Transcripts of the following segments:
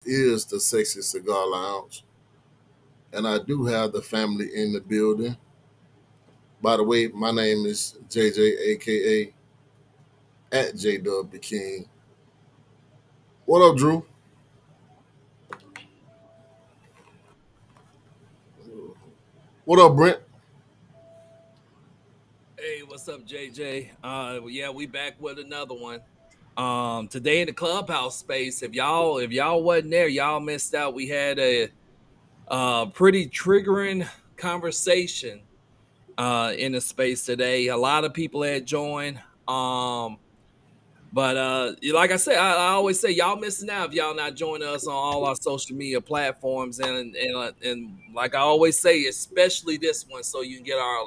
is the Sexy Cigar Lounge, and I do have the family in the building. By the way, my name is JJ, aka at JW the King. What up, Drew? What up, Brent? Hey, what's up, JJ? Yeah, we back with another one. Today in the clubhouse space, if y'all wasn't there, y'all missed out. We had a pretty triggering conversation in the space today. A lot of people had joined. But like I said, I always say y'all missing out if y'all not joining us on all our social media platforms, and like I always say, especially this one, so you can get our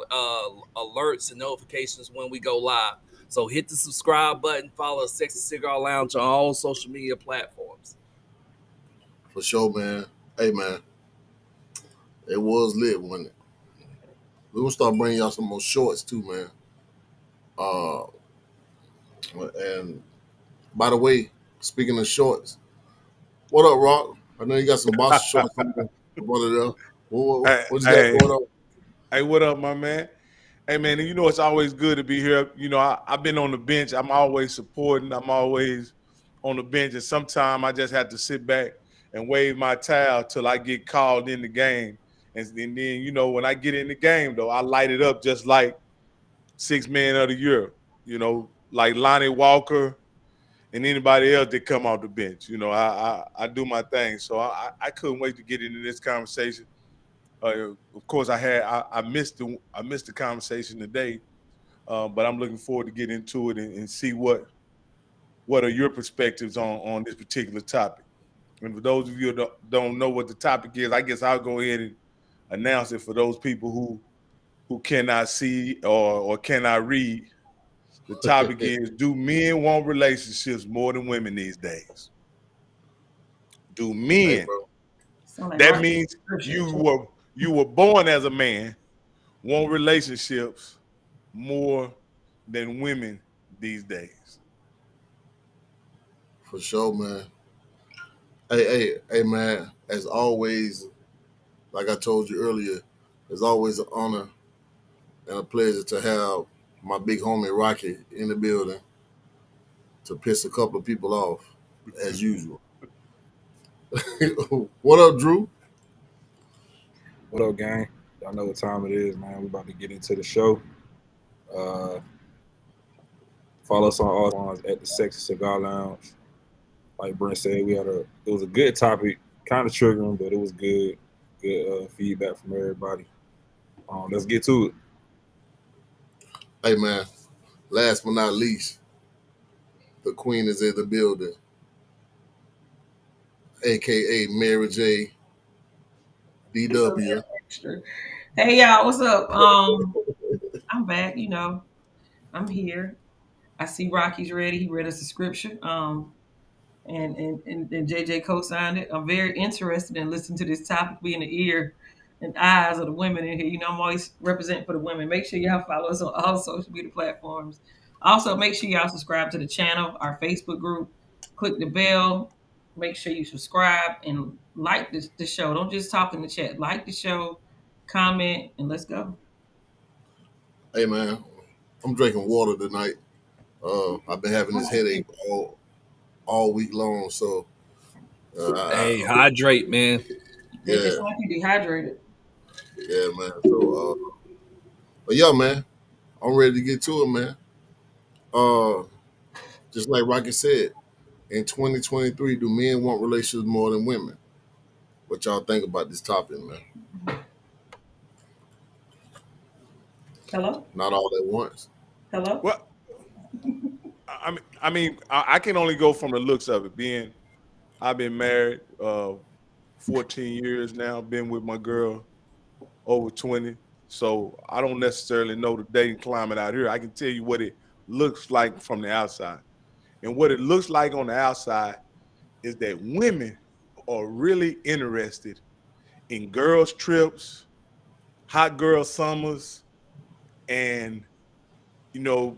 alerts and notifications when we go live. So hit the subscribe button, follow Sexy Cigar Lounge on all social media platforms. For sure, man. Hey, man, it was lit, wasn't it? We're gonna start bringing y'all some more shorts too, man. Uh, and by the way, speaking of shorts, what up, Rock? I know you got some boxer shorts from one of them. Hey, What you got hey, going on? hey, what up, my man? Hey, man, you know it's always good to be here. I've been on the bench. I'm always supporting. I'm always on the bench, and sometimes I just have to sit back and wave my towel till I get called in the game. And then, when I get in the game, though, I light it up just like six man of the year. Like Lonnie Walker and anybody else that come off the bench. I do my thing. So I couldn't wait to get into this conversation. Of course, I missed the conversation today, but I'm looking forward to get into it and see what are your perspectives on this particular topic. And for those of you that don't know what the topic is, I guess I'll go ahead and announce it for those people who cannot see or cannot read. The topic is: do men want relationships more than women these days? Do Hey, men? bro. Sound like That Rocky means scripture. you were born as a man, want relationships more than women these days. For sure, man. Hey, man. As always, like I told you earlier, it's always an honor and a pleasure to have my big homie Rocky in the building to piss a couple of people off, as usual. What up, Drew? What up, gang? Y'all know what time it is, man. We about to get into the show. Uh, Follow us on all ones at the Sexy Cigar Lounge. Like Brent said, it was a good topic, kind of triggering, but it was good. Good feedback from everybody. Let's get to it. Hey, man. Last but not least, the queen is in the building, aka Mary J. It's a DW. little extra. Hey y'all, what's up? I'm back, I'm here. I see Rocky's ready. He read us the scripture. And JJ co-signed it. I'm very interested in listening to this topic, being the ear and eyes of the women in here. I'm always representing for the women. Make sure y'all follow us on all social media platforms. Also, make sure y'all subscribe to the channel, our Facebook group. Click the bell. Make sure you subscribe and like the show. Don't just talk in the chat. Like the show, comment, and let's go. Hey, man. I'm drinking water tonight. I've been having this headache all week long, so Hey, hydrate, man. They yeah, just like you dehydrated. yeah, man. So, but yeah, man, I'm ready to get to it, man. Uh, just like Rocky said, in 2023, do men want relationships more than women? What y'all think about this topic, man? Hello? Not all at once. Hello? Well, I can only go from the looks of it. Being I've been married 14 years now, been with my girl over 20. So I don't necessarily know the dating climate out here. I can tell you what it looks like from the outside. And what it looks like on the outside is that women are really interested in girls' trips, hot girl summers, and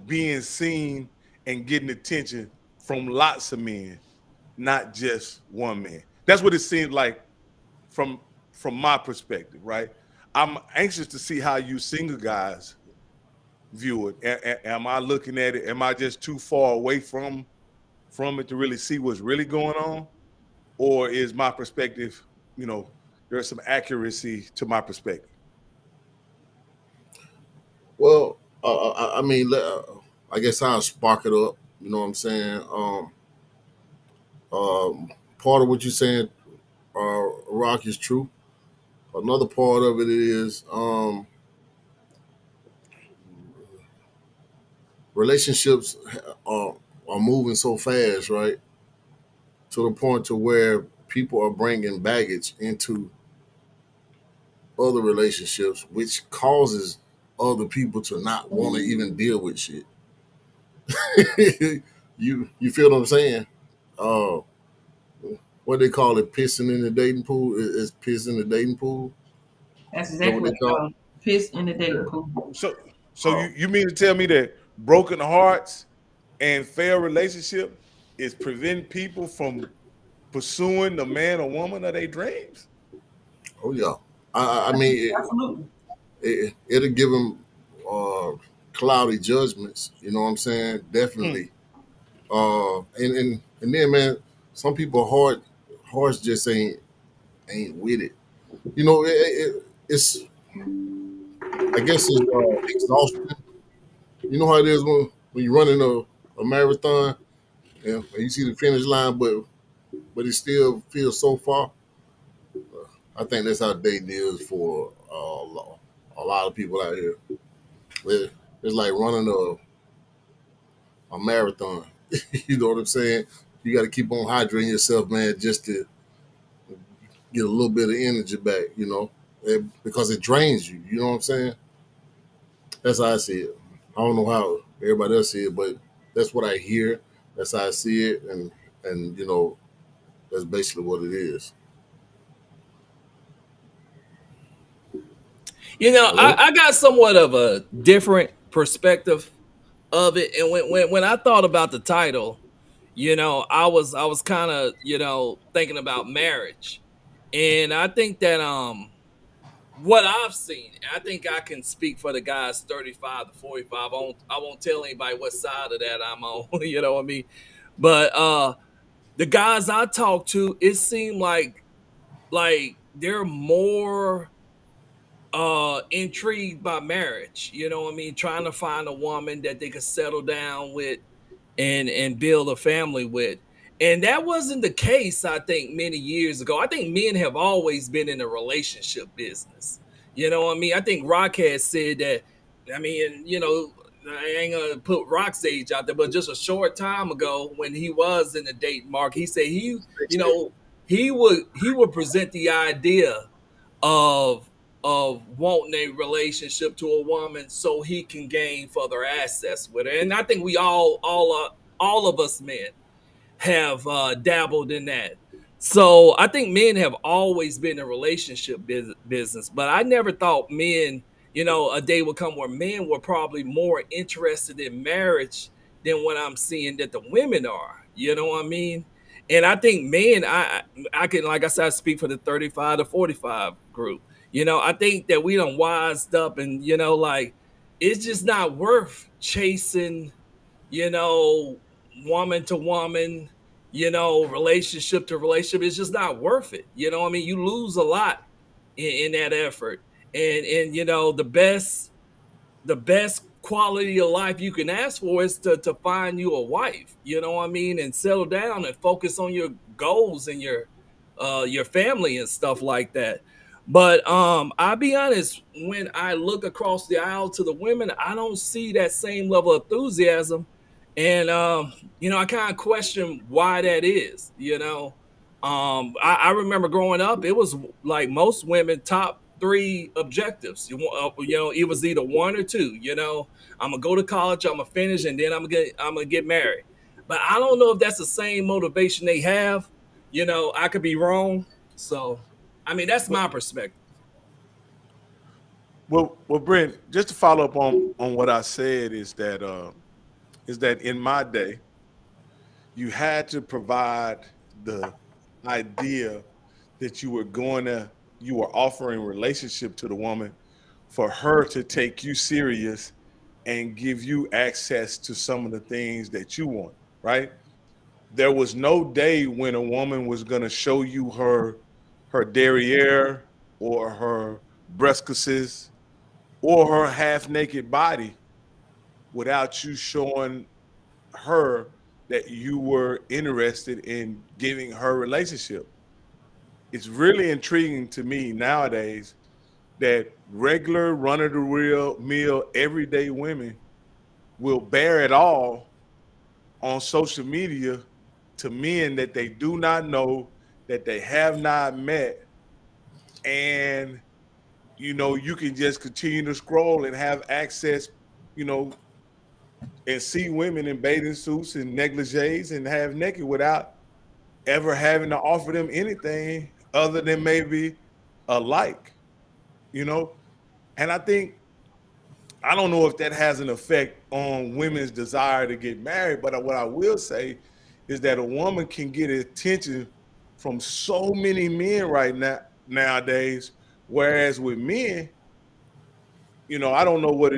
being seen and getting attention from lots of men, not just one man. That's what it seems like from my perspective, right? I'm anxious to see how you single guys view it. Am I looking at it? Am I just too far away from it to really see what's really going on? Or is my perspective, there's some accuracy to my perspective? Well, I mean, I guess I'll spark it up. You know what I'm saying? Part of what you're saying, Rock, is true. Another part of it is relationships are moving so fast, right? To the point to where people are bringing baggage into other relationships, which causes other people to not want to even deal with shit. you feel what I'm saying? Uh, what they call it, pissing in the dating pool is piss in the dating pool. That's Is that exactly what what they they call call it. Piss in the dating pool. So you mean to tell me that broken hearts and failed relationship is preventing people from pursuing the man or woman of their dreams? Oh yeah. I mean, Absolutely. it'll give them cloudy judgments. You know what I'm saying? Definitely. And then, man, some people hearts just ain't with it. You know, it's I guess it's exhaustion. You know how it is when you're running a marathon and you see the finish line, but it still feels so far. I think that's how dating is for a lot of people out here. It's like running a marathon. You know what I'm saying? You got to keep on hydrating yourself, man, just to get a little bit of energy back. Because it drains you. You know what I'm saying? That's how I see it. I don't know how everybody else see it, but that's what I hear. That's how I see it, and that's basically what it is. Hello? I got somewhat of a different perspective of it, and when I thought about the title, I was kind of thinking about marriage, and I think that what I've seen, I think I can speak for the guys 35 to 45. I won't tell anybody what side of that I'm on. You know what I mean? But the guys I talk to, it seemed like they're more intrigued by marriage. You know what I mean? Trying to find a woman that they could settle down with and build a family with. And that wasn't the case, I think, many years ago. I think men have always been in the relationship business. You know what I mean? I think Rock has said that. I mean, I ain't gonna put Rock's age out there, but just a short time ago when he was in the dating market, he said he would present the idea of wanting a relationship to a woman so he can gain further access with her. And I think we all of us men have dabbled in that. So I think men have always been in relationship business, but I never thought men, a day would come where men were probably more interested in marriage than what I'm seeing that the women are. You know what I mean? And I think men, I can, like I said, I speak for the 35 to 45 group. I think that we done wised up, and like, it's just not worth chasing, woman to woman, relationship to relationship. It's just not worth it. You know what I mean? You lose a lot in that effort. And the best quality of life you can ask for is to find you a wife, you know what I mean, and settle down and focus on your goals and your family and stuff like that. But I'll be honest, when I look across the aisle to the women, I don't see that same level of enthusiasm. And I kind of question why that is. I remember growing up, it was like most women top three objectives. It was either one or two. I'm gonna go to college, I'm gonna finish, and then I'm gonna get married. But I don't know if that's the same motivation they have. I could be wrong. So, I mean, that's my perspective. Well, Brent, just to follow up on what I said is that in my day, you had to provide the idea that you were offering relationship to the woman for her to take you serious and give you access to some of the things that you want, right? There was no day when a woman was going to show you her derriere or her breastises or her half naked body without you showing her that you were interested in giving her relationship. It's really intriguing to me nowadays that regular run of the real meal everyday women will bear it all on social media to men that they do not know, that they have not met, and you can just continue to scroll and have access, you know, and see women in bathing suits and negligees and half naked without ever having to offer them anything other than maybe a like, you know. And I don't know if that has an effect on women's desire to get married, but what I will say is that a woman can get attention from so many men right now nowadays, whereas with men, I don't know what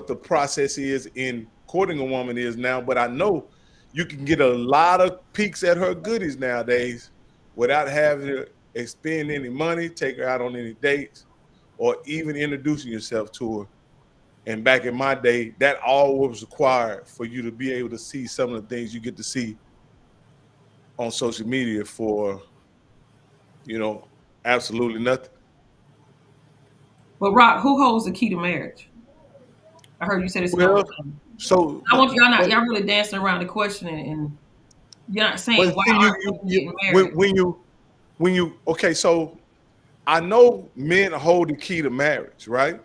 the process is in courting a woman is now, but I know you can get a lot of peeks at her goodies nowadays without having to expend any money, take her out on any dates, or even introducing yourself to her. And back in my day, that all was required for you to be able to see some of the things you get to see on social media for, absolutely nothing. But Rock, who holds the key to marriage? I heard you say this. Well, so I want y'all really dancing around the question, and you're not saying why aren't people getting married? Okay, so I know men hold the key to marriage, right?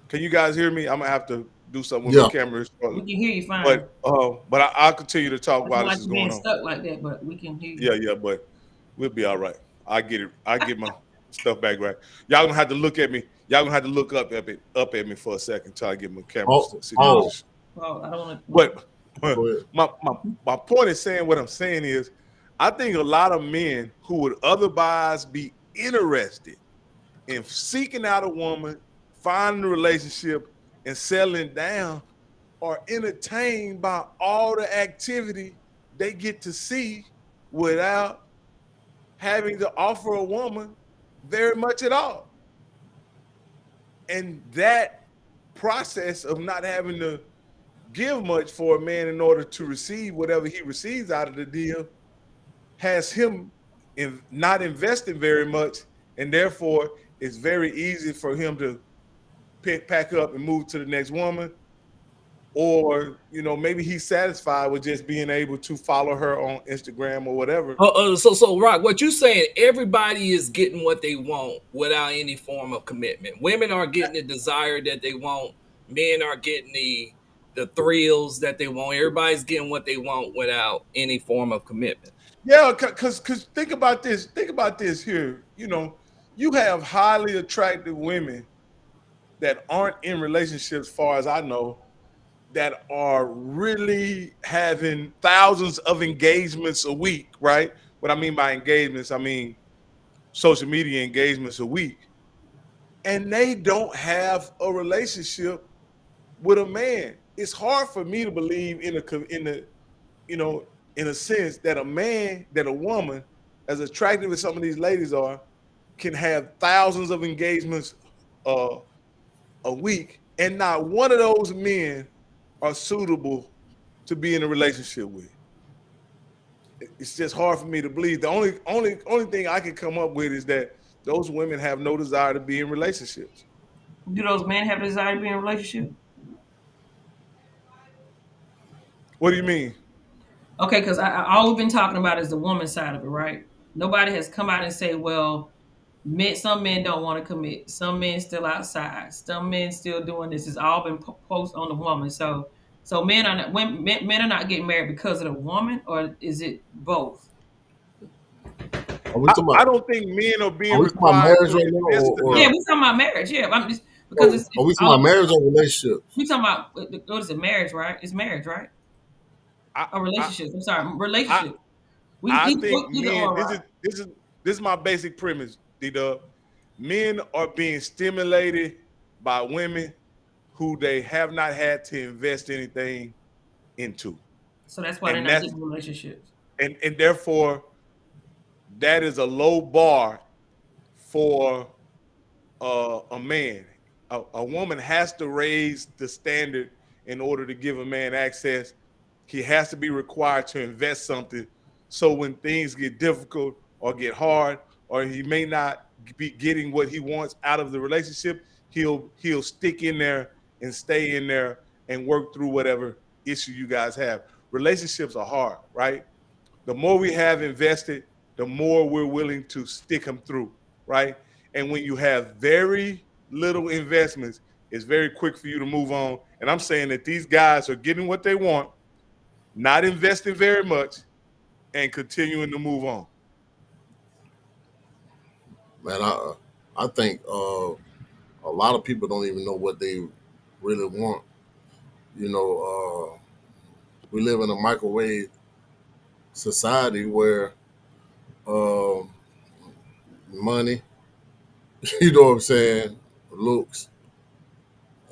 Can you guys hear me? I'm gonna have to do something with my camera. We can hear you fine. But I'll continue to talk while this is going on. Stuck like that, but we can hear you. Yeah, but we'll be all right. I get it. I get my stuff back right. Y'all gonna have to look at me. Y'all gonna have to look up at me for a second till I get my camera situation. I don't want to. But my point is saying what I'm saying is, I think a lot of men who would otherwise be interested in seeking out a woman, finding a relationship, and settling down are entertained by all the activity they get to see without having to offer a woman very much at all. And that process of not having to give much for a man in order to receive whatever he receives out of the deal has him not investing very much, and therefore it's very easy for him to pack up and move to the next woman, or maybe he's satisfied with just being able to follow her on Instagram or whatever. So Rock, what you saying? Everybody is getting what they want without any form of commitment. Women are getting the desire that they want. Men are getting the thrills that they want. Everybody's getting what they want without any form of commitment. Yeah, because think about this. Think about this here. You have highly attractive women that aren't in relationships, as far as I know, that are really having thousands of engagements a week, right? What I mean by engagements, I mean social media engagements a week. And they don't have a relationship with a man. It's hard for me to believe in a sense that a woman, as attractive as some of these ladies are, can have thousands of engagements a week, and not one of those men are suitable to be in a relationship with. It's just hard for me to believe. The only thing I can come up with is that those women have no desire to be in relationships. Do those men have a desire to be in a relationship? What do you mean? Okay, because all we've been talking about is the woman side of it, right? Nobody has come out and say, well, some men don't want to commit. Some men still outside. Some men still doing this. It's all been posted on the woman. So men are not getting married because of the woman, or is it both? I don't think men are being required. Marriage right now, yeah, we're talking about marriage. Yeah, I'm just because are we talking about marriage or relationship? We talking about what is it? Marriage, right? It's marriage, right? A relationship. I'm sorry, relationship. I think either men. or, Rock. This is my basic premise, D-Dub. Men are being stimulated by women who they have not had to invest anything into, So that's why they're and not that's getting relationships. and therefore that is a low bar for a man. A woman has to raise the standard in order to give a man access. He has to be required to invest something. So when things get difficult or get hard, or he may not be getting what he wants out of the relationship, he'll stick in there and stay in there and work through whatever issue you guys have. Relationships are hard, right? The more we have invested, the more we're willing to stick them through, right? And when you have very little investments, it's very quick for you to move on. And I'm saying that these guys are getting what they want, not investing very much, and continuing to move on. Man, I think a lot of people don't even know what they really want. You know, we live in a microwave society where um, money, you know what I'm saying, looks,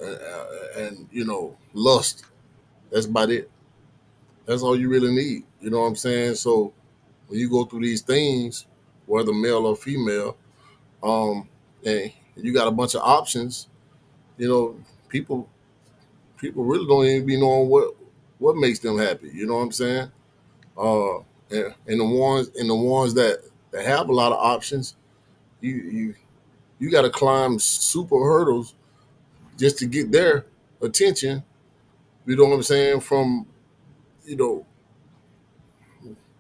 and you know, lust. That's about it. That's all you really need. You know what I'm saying? So when you go through these things, whether male or female, um, and you got a bunch of options, you know, people really don't even be knowing what makes them happy. You know what I'm saying? Uh, and the ones that have a lot of options, you you got to climb super hurdles just to get their attention. You know what I'm saying? From you know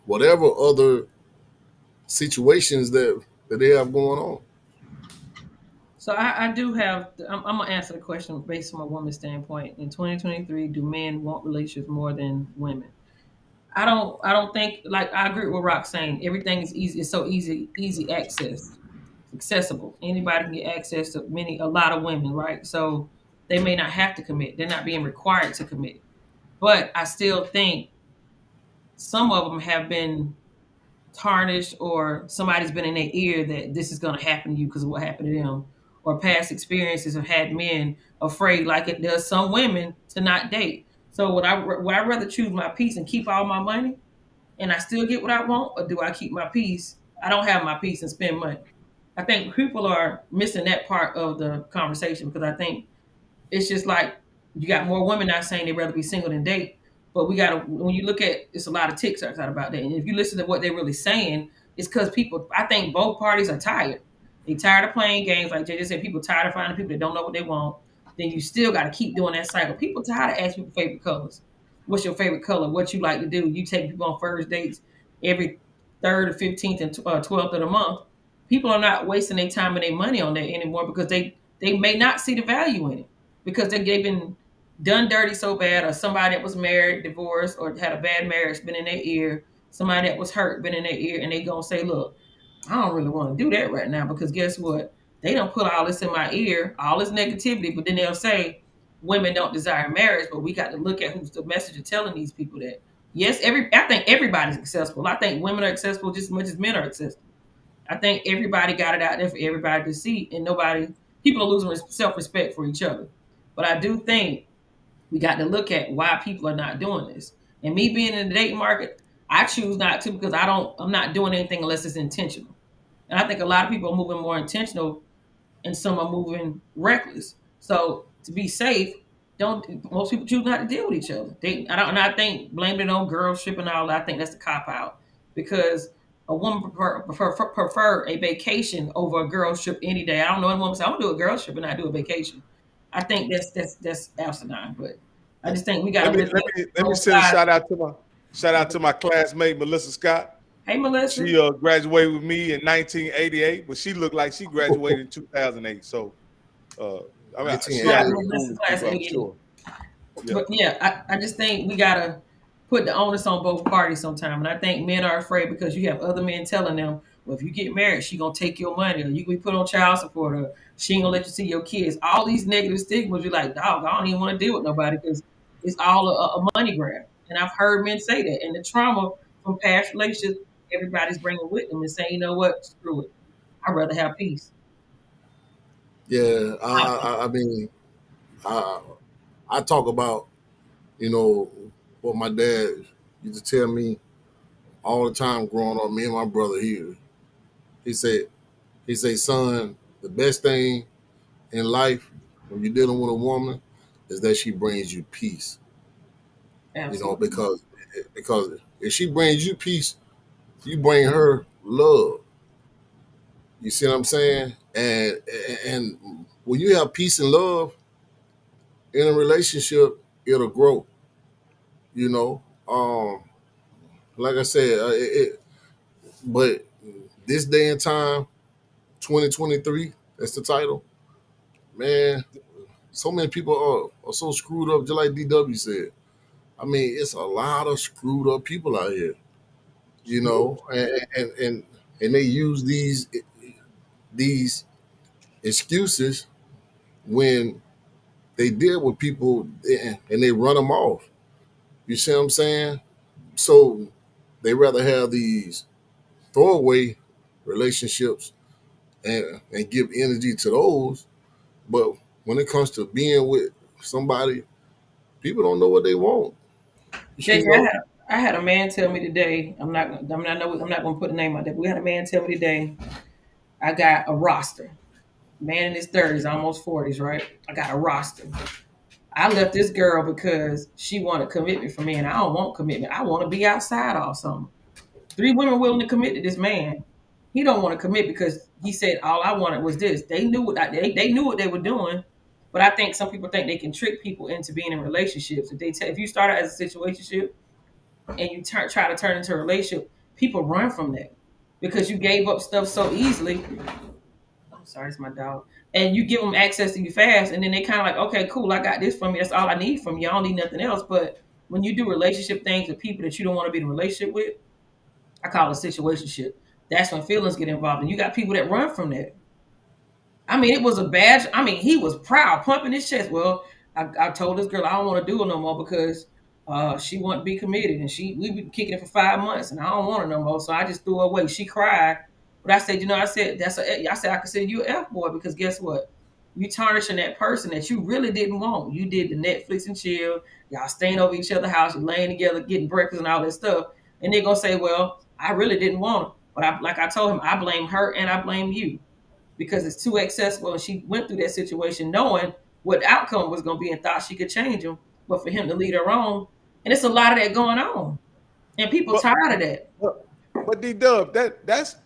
whatever other situations that they have going on. So I do have. I'm gonna answer the question based from a woman's standpoint. In 2023, do men want relationships more than women? I don't. I don't think. Like I agree with Rock saying everything is easy. It's so easy access, accessible. Anybody can get access to a lot of women, right? So they may not have to commit. They're not being required to commit. But I still think some of them have been tarnished, or somebody's been in their ear that this is going to happen to you because of what happened to them, or past experiences have had men afraid, like it does some women, to not date. So would I rather choose my peace and keep all my money and I still get what I want, or do I keep my peace? I don't have my peace and spend money. I think people are missing that part of the conversation, because I think it's just like you got more women not saying they'd rather be single than date. But we gotta, when you look at, it's a lot of TikToks out about that. And if you listen to what they're really saying, it's because people, I think both parties are tired. They tired of playing games, like Jay just said. People tired of finding people that don't know what they want. Then you still got to keep doing that cycle. People tired of asking people favorite colors. What's your favorite color? What you like to do? You take people on first dates every 3rd or 15th and 12th of the month. People are not wasting their time and their money on that anymore, because they may not see the value in it, because they've been done dirty so bad, or somebody that was married, divorced, or had a bad marriage been in their ear, somebody that was hurt been in their ear, and they gonna say, look, I don't really want to do that right now, because guess what? They don't put all this in my ear, all this negativity, but then they'll say women don't desire marriage, but we got to look at who's the messenger telling these people that. Yes, I think everybody's accessible. I think women are accessible just as much as men are accessible. I think everybody got it out there for everybody to see, and people are losing self-respect for each other. But I do think we got to look at why people are not doing this. And me being in the dating market, I choose not to, because I'm not doing anything unless it's intentional. And I think a lot of people are moving more intentional, and some are moving reckless. So to be safe, most people choose not to deal with each other. I think blaming it on girlship and all that, I think that's a cop out, because a woman prefer a vacation over a girlship any day. I don't know any woman say, I want to do a girlship and not do a vacation. I think that's asinine. But I just think we got to let me send a shout out to my classmate Melissa Scott. Hey, Melissa. She graduated with me in 1988, but she looked like she graduated in 2008. So, I mean, she had class 88. Sure. Yeah. But yeah, I just think we gotta put the onus on both parties sometime. And I think men are afraid, because you have other men telling them, well, if you get married, she gonna take your money, or you can be put on child support, or she ain't gonna let you see your kids. All these negative stigmas. You're like, dog, I don't even want to deal with nobody, because it's all a money grab. And I've heard men say that, and the trauma from past relationships, everybody's bringing with them and saying, you know what, screw it. I'd rather have peace. Yeah, I mean, I talk about, you know, what my dad used to tell me all the time growing up. Me and my brother here, he said, son, the best thing in life when you're dealing with a woman is that she brings you peace. You know, Absolutely. because if she brings you peace, you bring her love. You see what I'm saying? And when you have peace and love in a relationship, it'll grow. You know, like I said, but this day and time, 2023, that's the title. Man, so many people are so screwed up, just like DW said. I mean, it's a lot of screwed up people out here. You know, and they use these excuses when they deal with people and they run them off. You see what I'm saying? So they rather have these throwaway relationships and give energy to those. But when it comes to being with somebody, people don't know what they want. JJ, You know? I had a man tell me today. I'm not going to put a name out there. But we had a man tell me today. I got a roster. Man in his 30s, almost 40s, right? I got a roster. I left this girl because she wanted commitment from me, and I don't want commitment. I want to be outside or something. 3 women willing to commit to this man. He don't want to commit because he said all I wanted was this. They knew what they knew what they were doing, but I think some people think they can trick people into being in relationships. If you start out as a situationship and you try to turn into a relationship, people run from that because you gave up stuff so easily. I'm sorry, it's my dog. And you give them access to you fast, and then they kind of like, okay, cool, I got this from you. That's all I need from you. I don't need nothing else. But when you do relationship things with people that you don't want to be in a relationship with, I call it a situationship. That's when feelings get involved, and you got people that run from that. I mean, it was a badge. I mean, he was proud, pumping his chest. Well, I told this girl I don't want to do it no more because she wanted to be committed, and we've been kicking it for 5 months, and I don't want her no more. So I just threw her away. She cried, but I said, I said I consider you an F boy because guess what? You tarnishing that person that you really didn't want. You did the Netflix and chill. Y'all staying over each other's house, you're laying together, getting breakfast and all that stuff, and they're gonna say, well, I really didn't want her, but like I told him, I blame her and I blame you because it's too accessible. And she went through that situation knowing what the outcome was going to be and thought she could change him. But for him to lead her on, and it's a lot of that going on, and people tired of that. But D-Dub, that's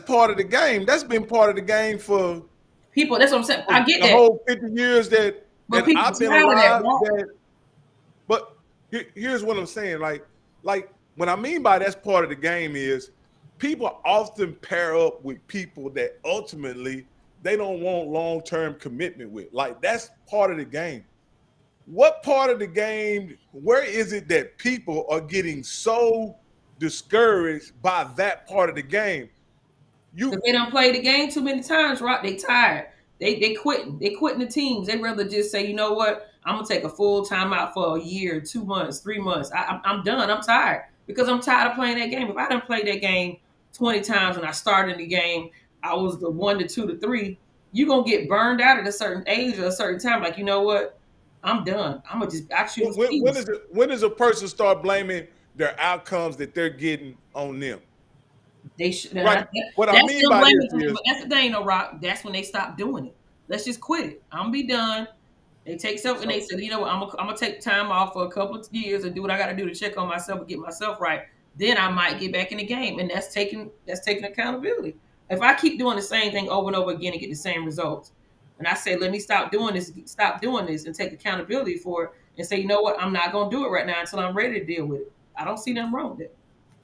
part of the game. That's been part of the game for people. That's what I'm saying. I get the that. whole 50 years that But people I've been tired of alive. that. But here's what I'm saying. Like what I mean by that's part of the game is people often pair up with people that ultimately they don't want long-term commitment with. Like that's part of the game. What part of the game, where is it that people are getting so discouraged by that part of the game? Because they don't play the game too many times, right? They tired. They quitting. They quitting the teams. They rather just say, you know what? I'm gonna take a full time out for a year, 2 months, 3 months. I'm done. I'm tired because I'm tired of playing that game. If I didn't play that game 20 times and I started the game, I was the 1 to 2 to 3. You gonna get burned out at a certain age or a certain time. Like you know what? I'm done. I'm gonna just I choose peace. When does a person start blaming their outcomes that they're getting on them? They should. Right. What I mean by this is, but that's the thing, though, Rock. That's when they stop doing it. Let's just quit it. I'm gonna be done. They take self and they said, you know what? I'm gonna take time off for a couple of years and do what I got to do to check on myself and get myself right. Then I might get back in the game, and that's taking accountability. If I keep doing the same thing over and over again and get the same results, and I say, let me stop doing this, and take accountability for it, and say, you know what? I'm not gonna do it right now until I'm ready to deal with it. I don't see nothing wrong with it.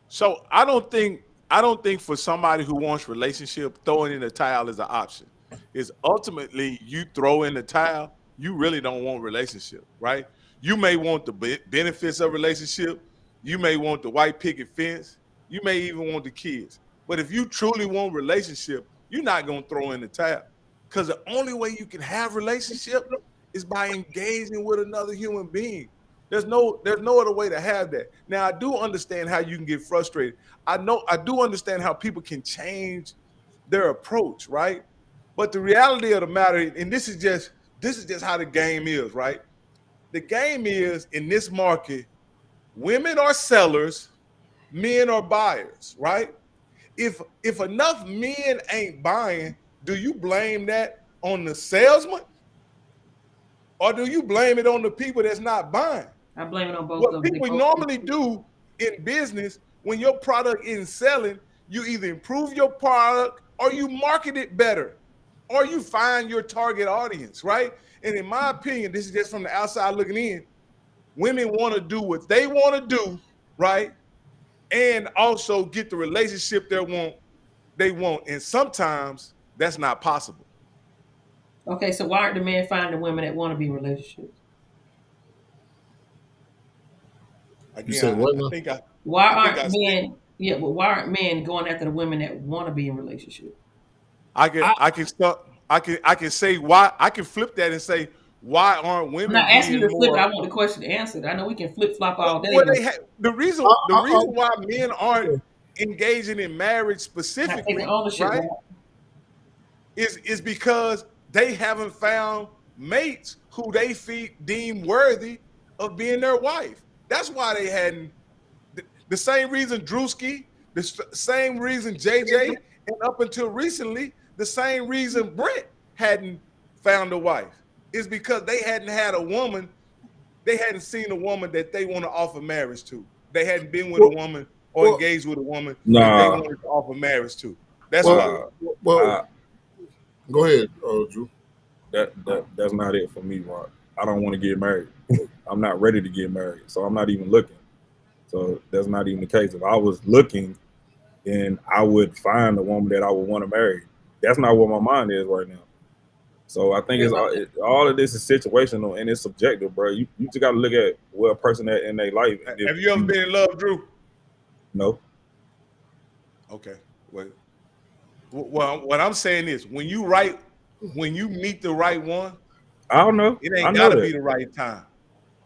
So I don't think for somebody who wants relationship, throwing in the towel is an option. Is ultimately you throw in the towel, you really don't want relationship, right? You may want the benefits of relationship. You may want the white picket fence. You may even want the kids. But if you truly want relationship, you're not going to throw in the towel because the only way you can have relationship is by engaging with another human being. There's no other way to have that. Now I do understand how you can get frustrated. I do understand how people can change their approach, right? But the reality of the matter, and this is just how the game is, right? The game is in this market, women are sellers, men are buyers, right? If enough men ain't buying, do you blame that on the salesman? Or do you blame it on the people that's not buying? I blame it on both What of them. people normally do in business when your product isn't selling, you either improve your product or you market it better or you find your target audience, right? And in my opinion, this is just from the outside looking in, women want to do what they want to do, right? And also get the relationship they want. And sometimes that's not possible. Okay, so why aren't the men finding women that want to be in relationships? Again, You said what now? Why aren't men? Yeah, but why aren't men going after the women that want to be in relationships? I can say why. I can flip that and say why aren't I'm women not asking you being to flip it. more? I want the question answered. I know we can flip flop all day. Well, but the reason why men aren't engaging in marriage not specifically, taking ownership, right, is because they haven't found mates who they deem worthy of being their wife. That's why they hadn't. The same reason Drewski, the same reason JJ, and up until recently, the same reason Brent hadn't found a wife is because they hadn't had a woman. They hadn't seen a woman that they want to offer marriage to. They hadn't been with a woman or engaged with a woman that they wanted to offer marriage to. That's why. Go ahead, Drew. That's not it for me, Mark. I don't want to get married. I'm not ready to get married, so I'm not even looking. So that's not even the case. If I was looking, then I would find the woman that I would want to marry. That's not where my mind is right now. So I think all of this is situational and it's subjective, bro. You just got to look at where a person at in their life. Have you ever been in love, Drew? No. Okay. Well, what I'm saying is when you meet the right one, I don't know. It ain't gotta be the right time.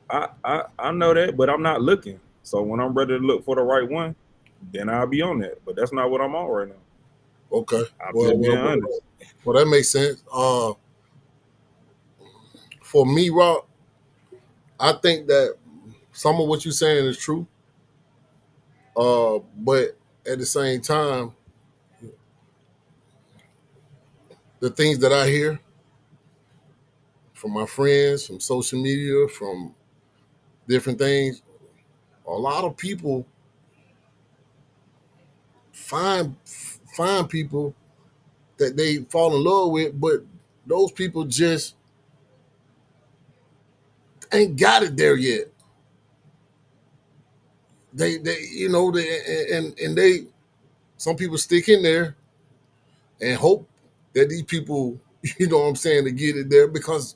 I know that, but I'm not looking. So when I'm ready to look for the right one, then I'll be on that. But that's not what I'm on right now. Okay. Well, that makes sense. For me, Rob, I think that some of what you're saying is true. But at the same time, the things that I hear from my friends, from social media, from different things, a lot of people find people that they fall in love with, but those people just ain't got it there yet. They some people stick in there and hope that these people, you know what I'm saying, to get it there because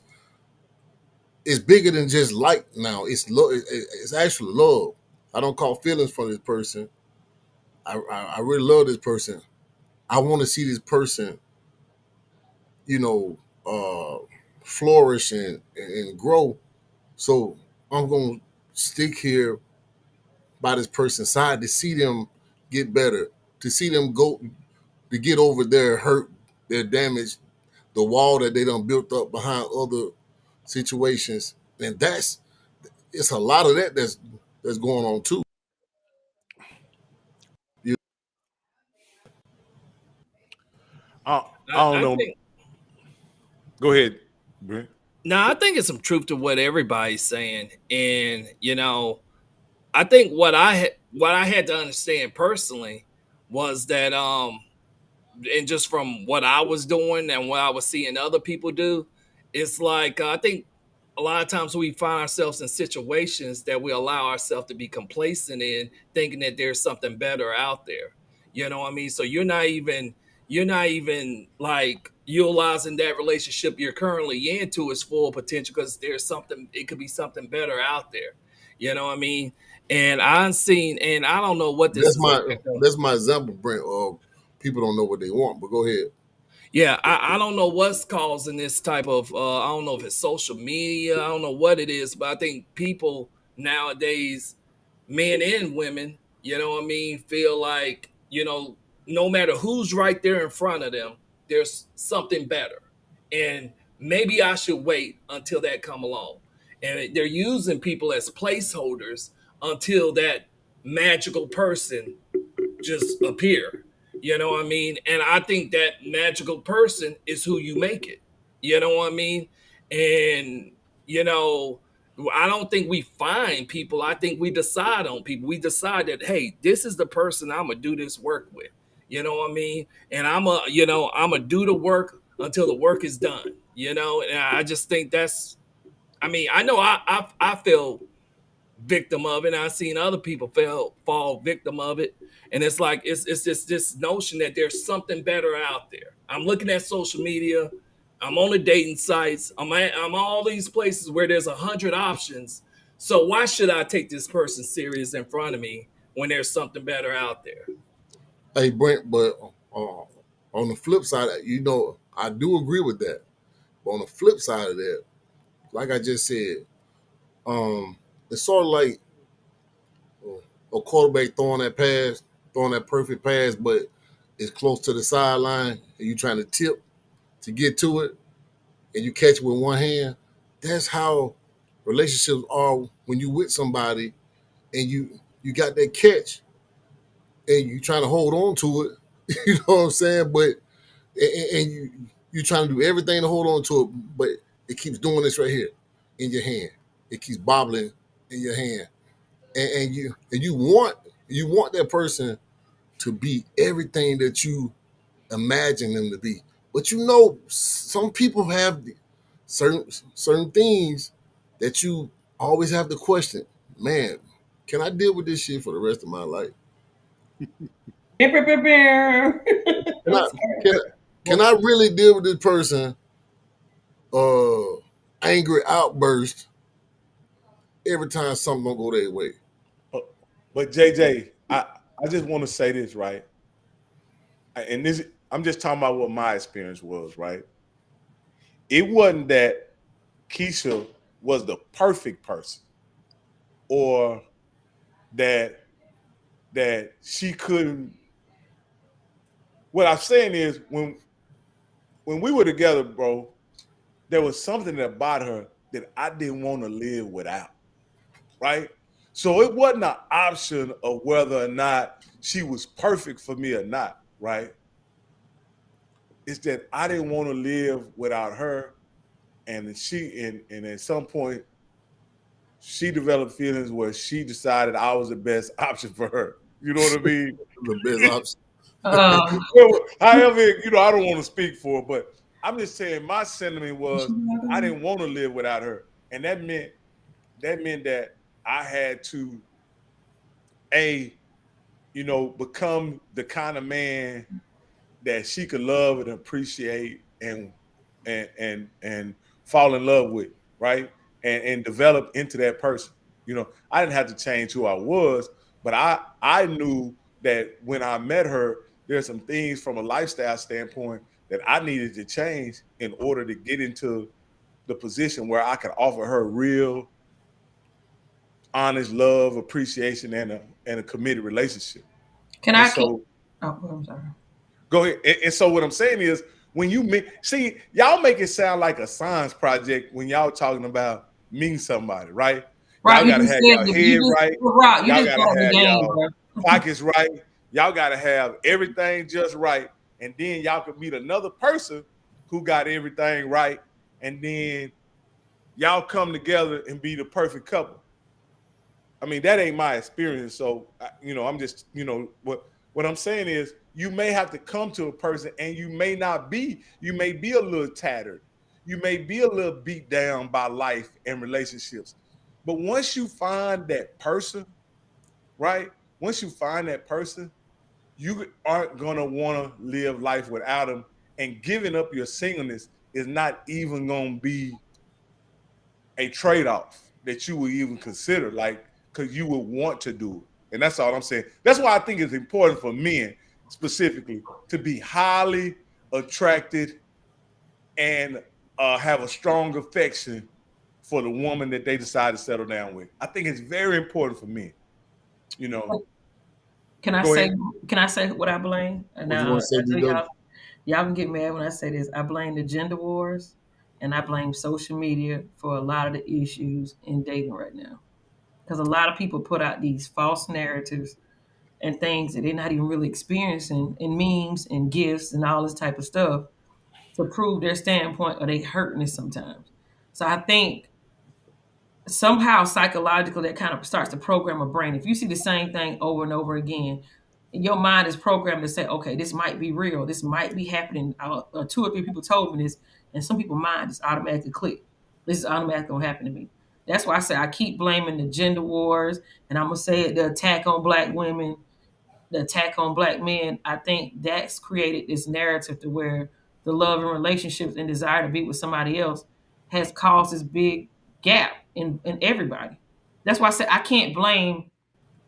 it's bigger than just like now. It's love. It's actually love. I don't call feelings from this person. I really love this person. I want to see this person, flourish and grow. So I'm going to stick here by this person's side to see them get better, to see them to get over their hurt, their damage, the wall that they done built up behind other situations. And it's a lot of that that's going on too. I don't know. Go ahead, Brent. No, I think it's some truth to what everybody's saying, and I think what I had to understand personally was that, and just from what I was doing and what I was seeing other people do, it's like I think a lot of times we find ourselves in situations that we allow ourselves to be complacent in, thinking that there's something better out there. You know what I mean? So you're not even like utilizing that relationship you're currently in to its full potential because it could be something better out there. You know what I mean? And I don't know what this that's my example, Brent, of people don't know what they want, but go ahead. Yeah, I don't know what's causing this type of I don't know if it's social media, I don't know what it is, but I think people nowadays, men and women, you know what I mean, feel like, no matter who's right there in front of them, there's something better. And maybe I should wait until that come along. And they're using people as placeholders until that magical person just appear. You know what I mean? And I think that magical person is who you make it. You know what I mean? And you know, I don't think we find people. I think we decide on people. We decide that, hey, this is the person I'm gonna do this work with. You know what I mean? And I'm gonna do the work until the work is done. And I just think that's. I mean, I know I feel victim of it. And I've seen other people fall victim of it. And it's like it's just this notion that there's something better out there. I'm looking at social media. I'm on the dating sites. I'm all these places where there's 100 options. So why should I take this person serious in front of me when there's something better out there? Hey, Brent, but on the flip side, I do agree with that. But on the flip side of that, like I just said, it's sort of like a quarterback throwing that perfect pass, but it's close to the sideline, and you trying to tip to get to it, and you catch it with one hand. That's how relationships are when you with somebody, and you got that catch, and you trying to hold on to it. You know what I'm saying? But and you trying to do everything to hold on to it, but it keeps doing this right here in your hand. It keeps bobbling in your hand, and you want that person to be everything that you imagine them to be. But some people have certain things that you always have to question. Man, can I deal with this shit for the rest of my life? Can I, can I really deal with this person? Angry outburst every time something don't go their way. But JJ, I just want to say this, right? And this, I'm just talking about what my experience was, right? It wasn't that Keisha was the perfect person, or that she couldn't. What I'm saying is, when we were together, bro, there was something about her that I didn't want to live without, right? So it wasn't an option of whether or not she was perfect for me or not, right? It's that I didn't want to live without her, and and at some point she developed feelings where she decided I was the best option for her. You know what I mean? The best option. However, I don't want to speak for her, but I'm just saying my sentiment was I didn't want to live without her, and that meant that I had to become the kind of man that she could love and appreciate and fall in love with, right? And develop into that person. I didn't have to change who I was, but I knew that when I met her, there's some things from a lifestyle standpoint that I needed to change in order to get into the position where I could offer her real, honest love, appreciation, and a committed relationship. I'm sorry. Go ahead. And so what I'm saying is, when y'all make it sound like a science project when y'all talking about meeting somebody, right? Y'all gotta have your head right. Y'all gotta have your pockets right. Y'all gotta have everything just right, and then y'all could meet another person who got everything right, and then y'all come together and be the perfect couple. I mean, that ain't my experience. So, I'm just, what I'm saying is, you may have to come to a person and you may be a little tattered. You may be a little beat down by life and relationships. But once you find that person, right? Once you find that person, you aren't going to want to live life without them. And giving up your singleness is not even going to be a trade-off that you would even consider, because you would want to do it. And that's all I'm saying. That's why I think it's important for men specifically to be highly attracted and have a strong affection for the woman that they decide to settle down with. I think it's very important for men. You know, Can I Go say? ahead. Can I say what I blame? And What you now want to say, I know BW? y'all can get mad when I say this. I blame the gender wars, and I blame social media for a lot of the issues in dating right now. Because a lot of people put out these false narratives and things that they're not even really experiencing, and memes and gifts and all this type of stuff to prove their standpoint, or they hurting it sometimes. So I think somehow psychologically that kind of starts to program a brain. If you see the same thing over and over again, your mind is programmed to say, okay, this might be real. This might be happening. 2 or 3 people told me this, and some people's mind just automatically click. This is automatically going to happen to me. That's why I say I keep blaming the gender wars, and I'm going to say it, the attack on black women, the attack on black men. I think that's created this narrative to where the love and relationships and desire to be with somebody else has caused this big gap in everybody. That's why I said I can't blame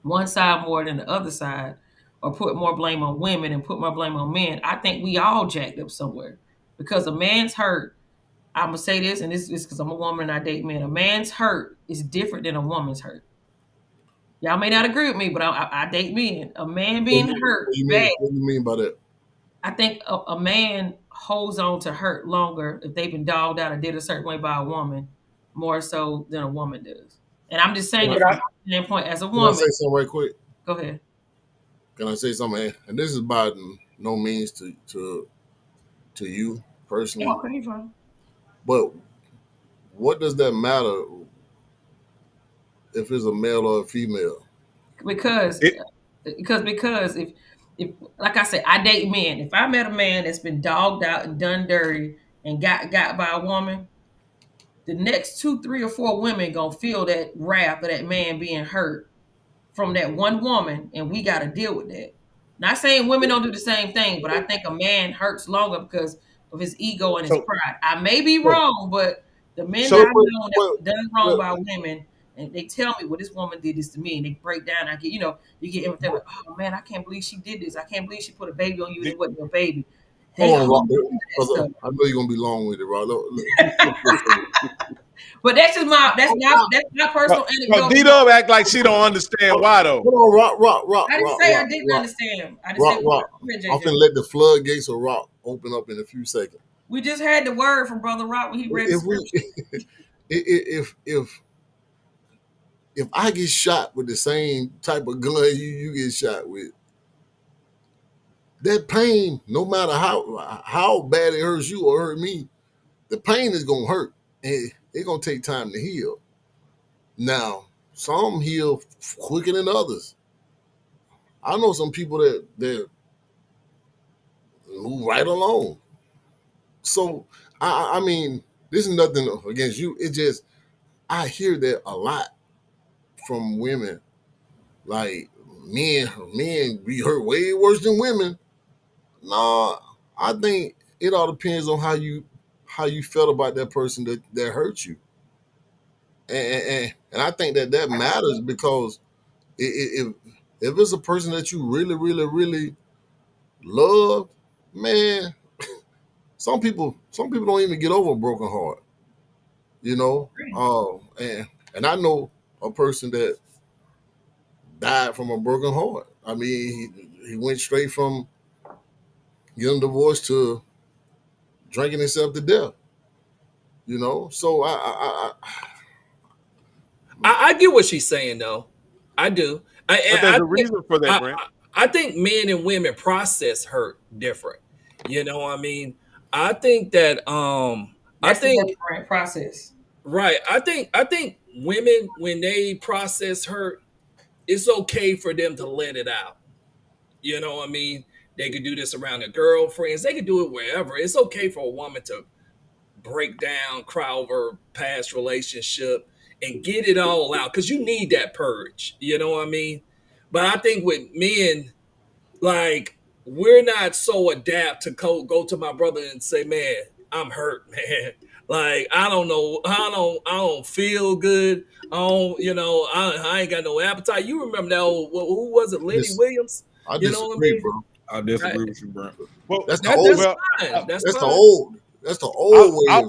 one side more than the other side, or put more blame on women and put more blame on men. I think we all jacked up somewhere because a man's hurt. I'm gonna say this, and this is because I'm a woman and I date men. A man's hurt is different than a woman's hurt. Y'all may not agree with me, but I date men. A man being hurt bad. What do you mean by that? I think a man holds on to hurt longer if they've been dogged out or did a certain way by a woman, more so than a woman does. And I'm just saying it from my standpoint as a Can I woman. say something right quick? Go ahead. Can I say something? And this is by no means to you personally, Okay, fine. but what does that matter if it's a male or a female? Because It- if like I said, I date men. If I met a man that's been dogged out and done dirty and got by a woman, the next 2, 3, or 4 women gonna feel that wrath of that man being hurt from that one woman, and we got to deal with that. Not saying women don't do the same thing, but I think a man hurts longer because of his ego and his So- pride. I may be wrong, but the men So, that I know well, that done wrong by women, and they tell me, well, this woman did this to me, and they break down. I get, you get everything like, oh man, I can't believe she did this. I can't believe she put a baby on you and it wasn't your baby. They Hold on, Rob. hold on to that Because stuff. I know you're gonna be long with it, Rob. But that's just my personal anecdote. D-Dub act like she don't understand why though. Hold on, Rob. I didn't say I didn't understand. I just said Rob. I'm finna let the floodgates of Rock open up in a few seconds. we just had the word from Brother Rock when he read the If scripture. if I get shot with the same type of gun you get shot with, that pain, no matter how bad it hurts you or hurt me, the pain is gonna hurt, and it's gonna take time to heal. Now, some heal quicker than others. I know some people that move right along. So I mean, this is nothing against you. It's just I hear that a lot from women. Like men be hurt way worse than women. No, I think it all depends on how you felt about that person that hurt you. And I think that matters because if it's a person that you really, really, really love, man, some people don't even get over a broken heart, you know. And I know a person that died from a broken heart. I mean, he went straight from getting divorced to drinking himself to death. You know, so I get what she's saying though. I do. But there's a reason for that, Brent. I think men and women process hurt different. You know what I mean? I think that That's a different process. Right. I think women, when they process hurt, it's okay for them to let it out. You know what I mean? They could do this around their girlfriends. They could do it wherever. It's okay for a woman to break down, cry over past relationship, and get it all out because you need that purge. You know what I mean? But I think with men, like, we're not so adapt to go to my brother and say, man, I'm hurt, man. Like, I don't know. I don't feel good. I ain't got no appetite. You remember that old, who was it? Lenny Williams? I You know what I disagree, mean? bro. I disagree with you, Brent. Well, That's That's old. fine. That's That's fine. the old. That's the old way I of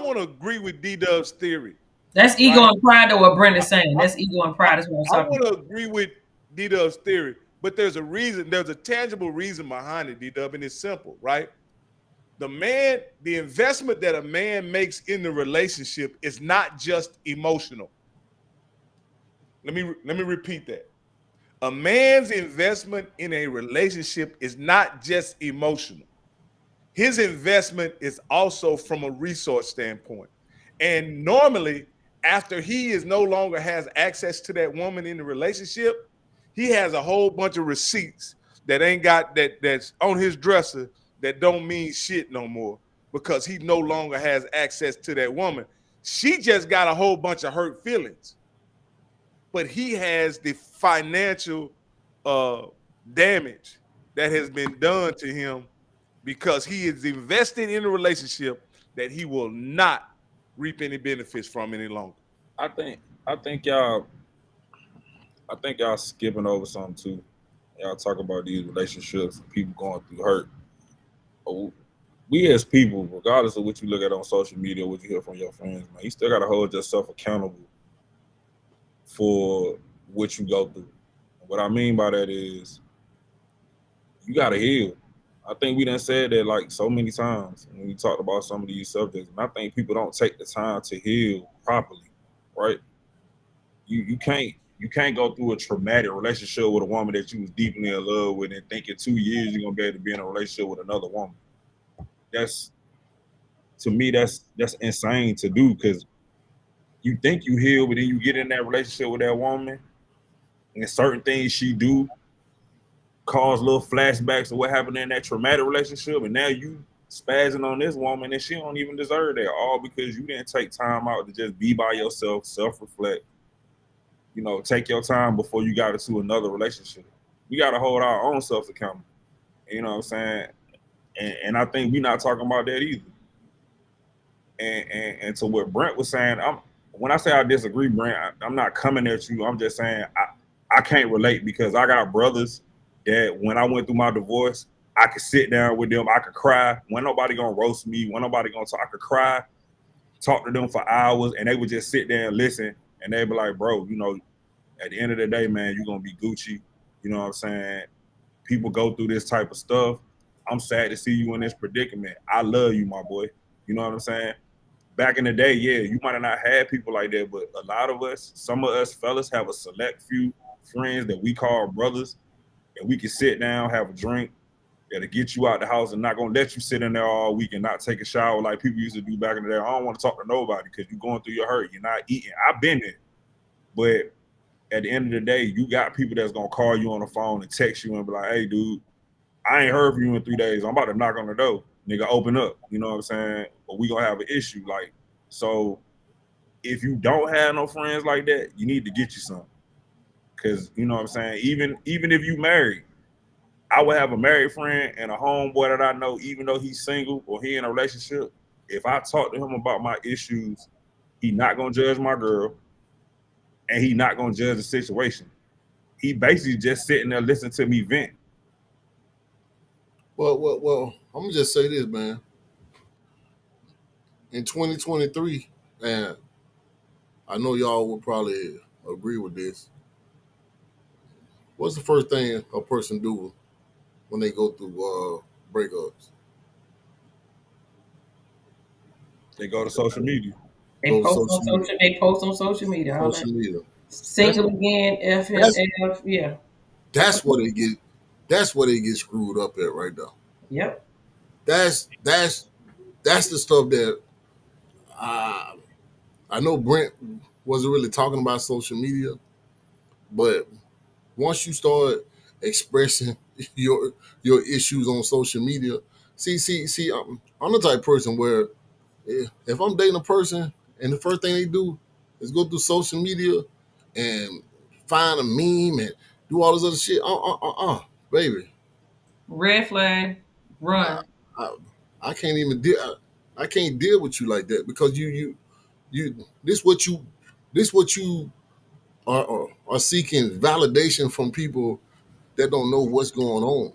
want to agree with D-Dub's theory. That's ego Right. and pride, though. What Brenda's saying. That's ego and pride. Is what I'm I talking want about. to agree with D-Dub's theory, but there's a reason. There's a tangible reason behind it, D-Dub, and it's simple, right? The investment that a man makes in the relationship is not just emotional. Let me repeat that. A man's investment in a relationship is not just emotional. His investment is also from a resource standpoint. And normally, after he is no longer has access to that woman in the relationship, he has a whole bunch of receipts that ain't got that's on his dresser that don't mean shit no more because he no longer has access to that woman. She just got a whole bunch of hurt feelings. But he has the financial damage that has been done to him because he is invested in a relationship that he will not reap any benefits from any longer. I think y'all skipping over something too. Y'all talk about these relationships, people going through hurt. Oh, we as people, regardless of what you look at on social media, what you hear from your friends, man, you still gotta hold yourself accountable for what you go through. What I mean by that is you gotta heal. I think we done said that like so many times when we talked about some of these subjects, and I think people don't take the time to heal properly, right? You can't go through a traumatic relationship with a woman that you was deeply in love with and think in 2 years you're gonna be able to be in a relationship with another woman. That's to me that's insane to do because you think you heal, but then you get in that relationship with that woman, and certain things she do cause little flashbacks of what happened in that traumatic relationship, and now you spazzing on this woman and she don't even deserve that, all because you didn't take time out to just be by yourself, self-reflect, take your time before you got into another relationship. We got to hold our own selves accountable. You know what I'm saying? And I think we're not talking about that either. And to what Brent was saying, when I say I disagree, Brent, I'm not coming at you. I'm just saying I can't relate because I got brothers that when I went through my divorce, I could sit down with them, I could cry. When nobody gonna roast me, when nobody gonna talk, I could cry, talk to them for hours, and they would just sit there and listen, and they'd be like, bro, at the end of the day, man, you're gonna be Gucci. You know what I'm saying? People go through this type of stuff. I'm sad to see you in this predicament. I love you, my boy. You know what I'm saying? Back in the day, yeah, you might have not had people like that, but a lot of us, some of us fellas have a select few friends that we call brothers, and we can sit down, have a drink, that'll get you out the house and not gonna let you sit in there all week and not take a shower like people used to do back in the day. I don't want to talk to nobody because you're going through your hurt. You're not eating. I've been there. But at the end of the day, you got people that's gonna call you on the phone and text you and be like, hey, dude, I ain't heard from you in 3 days. I'm about to knock on the door. Nigga, open up. You know what I'm saying? But we gonna have an issue. Like, so if you don't have no friends like that, you need to get you some. Cause you know what I'm saying? Even if you married, I would have a married friend and a homeboy that I know, even though he's single or he in a relationship. If I talk to him about my issues, he not gonna judge my girl, and he not gonna judge the situation. He basically just sitting there listening to me vent. Well, I'm gonna just say this, man. In 2023, and I know y'all will probably agree with this. What's the first thing a person do when they go through breakups? They go to social media. They Go to post on social media. social. They post on social media. All that. Social media. Single again, FMF. Yeah. That's what they get. That's where they get screwed up at right now. Yep. That's the stuff that I know Brent wasn't really talking about social media, but once you start expressing your issues on social media, see, I'm the type of person where if I'm dating a person and the first thing they do is go through social media and find a meme and do all this other shit, baby, Red flag. Run. I can't even deal. I can't deal with you like that because you this what you are seeking validation from people that don't know what's going on.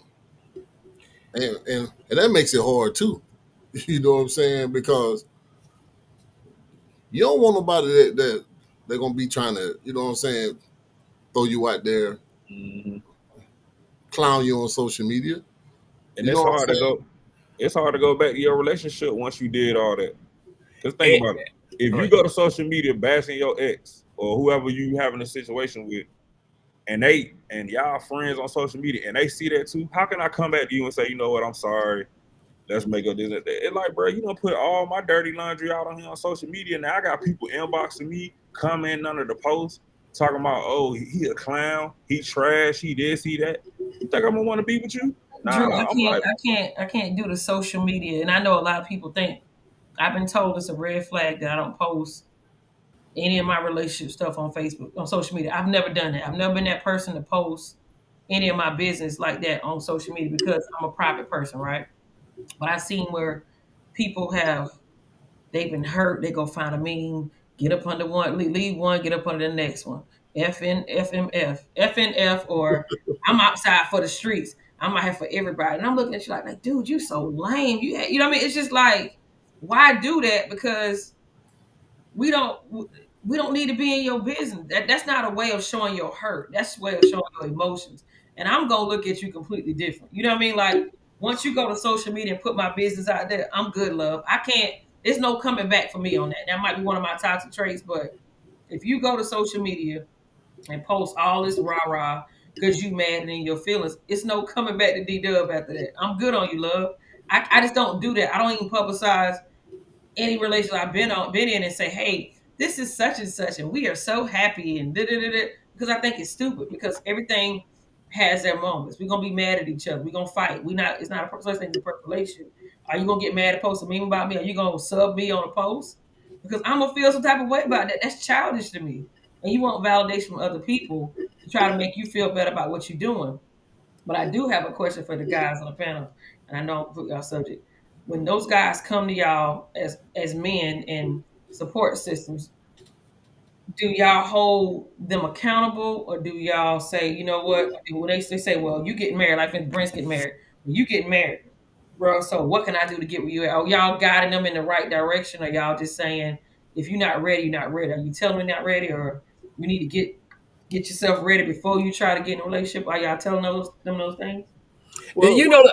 and that makes it hard too. You know what I'm saying? Because you don't want nobody that they're gonna be trying to, you know what I'm saying, throw you out there, Mhm. clown you on social media. And You know it's what I'm hard to saying? go. It's hard to go back to your relationship once you did all that. Because think And, about it. If go you ahead. go to social media bashing your ex or whoever you having a situation with, and y'all friends on social media, and they see that too, how can I come back to you and say, you know what, I'm sorry, let's make up this and that? It's like, bro, you don't put all my dirty laundry out on here on social media. Now I got people inboxing me, commenting under the post, talking about, oh, he a clown, he trash, he this, he that. You think I'm gonna want to be with you? Nah, Drew, I'm like, I can't do the social media, and I know a lot of people think I've been told it's a red flag that I don't post any of my relationship stuff on Facebook, on social media. I've never done that. I've never been that person to post any of my business like that on social media because I'm a private person, right? But I've seen where people they've been hurt, they go find a meme, get up under one, leave one, get up under the next one. FNF, or I'm outside for the streets. I'm out here for everybody. And I'm looking at you like dude, you so lame. You know what I mean? It's just like, why do that? Because we don't we don't need to be in your business. That's not a way of showing your hurt. That's a way of showing your emotions. And I'm gonna look at you completely different. You know what I mean? Like once you go to social media and put my business out there, I'm good, love. I can't. There's no coming back for me on that. That might be one of my toxic traits, but if you go to social media and post all this rah rah because you mad and in your feelings, it's no coming back to D Dub after that. I'm good on you, love. I just don't do that. I don't even publicize any relationship I've been in and say, hey, this is such and such, and we are so happy and da da da da. Because I think it's stupid. Because everything has their moments. We're gonna be mad at each other. We're gonna fight. We not. It's not a such thing as a perfect relationship. Are you gonna get mad at post a meme about me? Are you gonna sub me on a post? Because I'm gonna feel some type of way about that. That's childish to me. And you want validation from other people to try to make you feel better about what you're doing. But I do have a question for the guys on the panel, and I know I'm put y'all subject. When those guys come to y'all as men and support systems, do y'all hold them accountable, or do y'all say, you know what? When they say, well, you getting married, like when Brent's getting married, when you getting married, bro. So what can I do to get where you at? Are y'all guiding them in the right direction, or y'all just saying, if you're not ready, you're not ready? Are you telling them you're not ready, or you need to get yourself ready before you try to get in a relationship? Are y'all telling them those things? And Well, you know,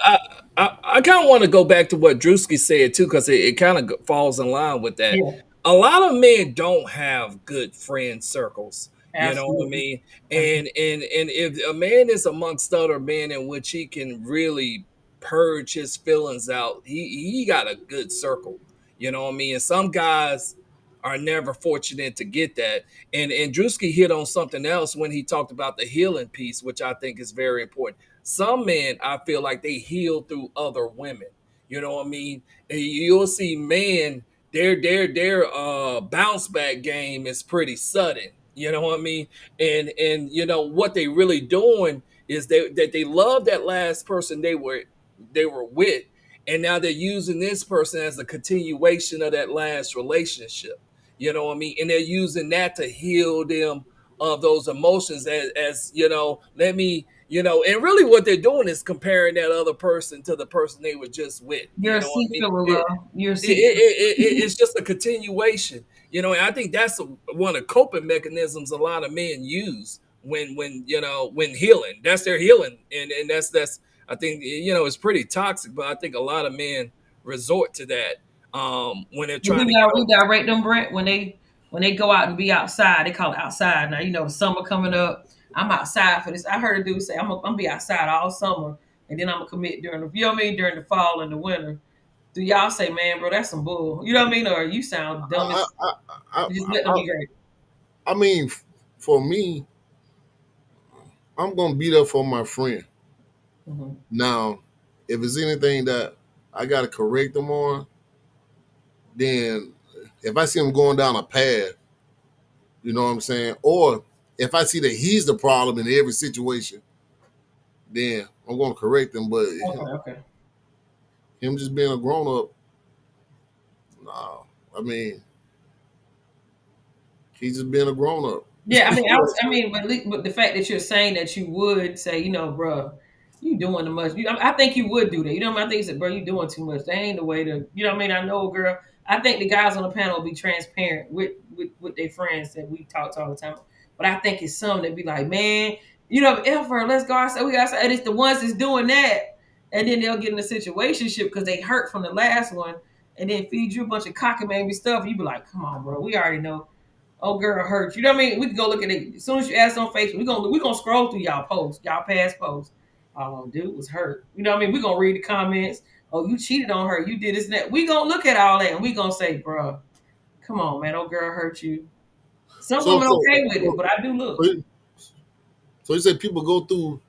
I kind of want to go back to what Drewski said too, because it kind of falls in line with that. Yeah, A lot of men don't have good friend circles. You know what I absolutely. mean? And if a man is amongst other men in which he can really purge his feelings out, he got a good circle. You know what I mean? And some guys are never fortunate to get that. And Drewski hit on something else when he talked about the healing piece, which I think is very important. Some men, I feel like they heal through other women. You know what I mean? And you'll see men, their bounce back game is pretty sudden. You know what I mean? And you know what they really doing is that they love that last person they were with, and now they're using this person as a continuation of that last relationship. You know what I mean? And they're using that to heal them of those emotions as you know, let me, you know, and really what they're doing is comparing that other person to the person they were just with. You're You a know what I seat mean? filler, love. You're a it, seat filler. it's just a continuation, you know, and I think that's one of the coping mechanisms a lot of men use when you know, when healing. That's their healing, and that's I think, you know, it's pretty toxic, but I think a lot of men resort to that when they're Do trying to get y'all over. redirect them, Brent, when they go out and be outside? They call it outside. Now you know summer coming up. I'm outside for this. I heard a dude say, I'm gonna be outside all summer, and then I'm gonna commit during the, you know what I mean, during the fall and the winter. Do y'all say, man, bro, that's some bull? You know what I mean? Or you sound dumb I, as I, I, you just I, let them I be great. I mean, for me, I'm gonna be there for my friend. Mm-hmm. Now, if it's anything that I gotta correct them on, then if I see him going down a path, you know what I'm saying, or if I see that he's the problem in every situation, then I'm gonna correct him. But Okay, okay. him just being a grown up, nah. I mean, he's just being a grown up. Yeah, I mean, but the fact that you're saying that you would say, you know, bro, You doing too much. I think you would do that. You know what I mean? I think he said, bro, you doing too much. That ain't the way to, you know what I mean? I know, girl. I think the guys on the panel will be transparent with their friends that we talk to all the time. But I think it's some that be like, man, you know, F her, let's go outside. We got outside. And it's the ones that's doing that. And then they'll get in a situationship because they hurt from the last one and then feed you a bunch of cockamamie stuff. You be like, come on, bro. We already know. Oh, girl hurt. You know what I mean? We can go look at it. As soon as you ask on Facebook, we're gonna scroll through y'all posts, y'all past posts. Oh, dude was hurt. You know what I mean? We're gonna read the comments. Oh, you cheated on her. You did this and that. We gonna look at all that and we gonna say, bro, come on, man. Oh, girl hurt you. Some women okay with it, but I do look. So you say people go through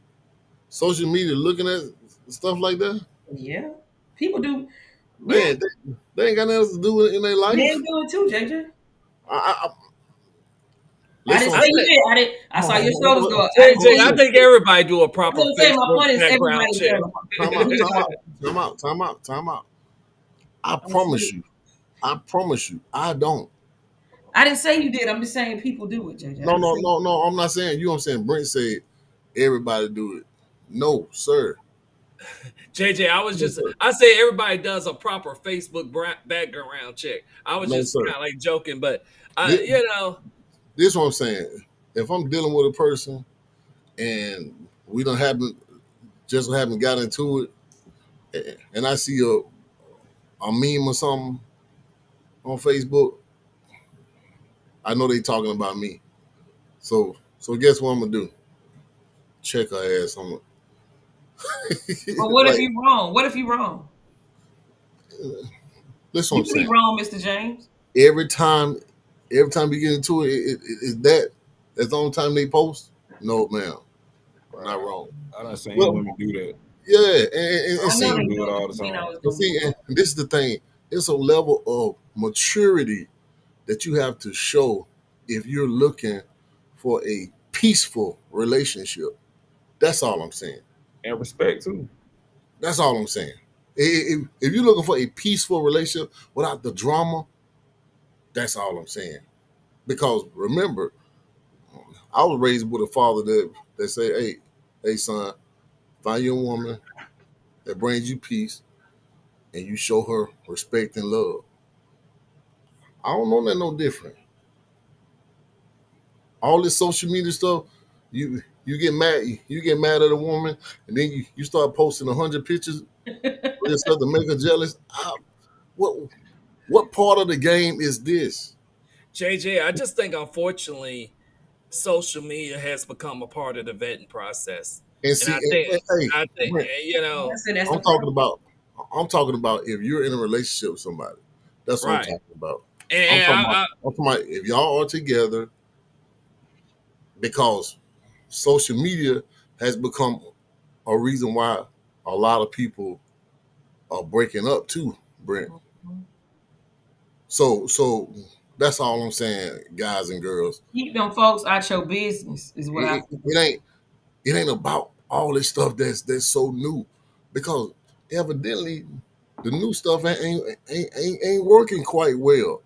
social media looking at stuff like that? Yeah. People do. Man, they ain't got nothing else to do in their life. They ain't doing it too, JJ. I didn't Listen, say you did. I saw your shoulders go up. JJ, I think everybody do a proper I'm saying my point is background everybody check. Time out. I promise you, I don't. I didn't say you did. I'm just saying people do it, JJ. No. I'm not saying you. I'm saying Brent said everybody do it. No, sir. JJ, I say everybody does a proper Facebook background check. I was just kind of like joking, but you know. This is what I'm saying. If I'm dealing with a person and we haven't got into it, and I see a meme or something on Facebook, I know they talking about me. So guess what I'm gonna do? Check her ass on. But what if you wrong? What if you wrong? That's what I'm saying. You be wrong, Mr. James. Every time we get into it, that's the only time they post. No, ma'am, not wrong. I done seen women do that. Yeah, and see, they do it all the time. See, and this is the thing. It's a level of maturity that you have to show if you're looking for a peaceful relationship. That's all I'm saying. And respect too. That's all I'm saying. If you're looking for a peaceful relationship without the drama, that's all I'm saying. Because remember, I was raised with a father that say, hey son, find you a woman that brings you peace and you show her respect and love. I don't know that no different. All this social media stuff, you get mad at a woman and then you start posting 100 pictures just to make her jealous. What part of the game is this? JJ, I just think unfortunately social media has become a part of the vetting process. And see, I think you know, I'm talking about if you're in a relationship with somebody. That's what I'm talking about. I'm talking about if y'all are together, because social media has become a reason why a lot of people are breaking up too, Brent. So that's all I'm saying, guys and girls. Keep them folks out your business is what I think. It ain't about all this stuff that's so new, because evidently the new stuff ain't working quite well.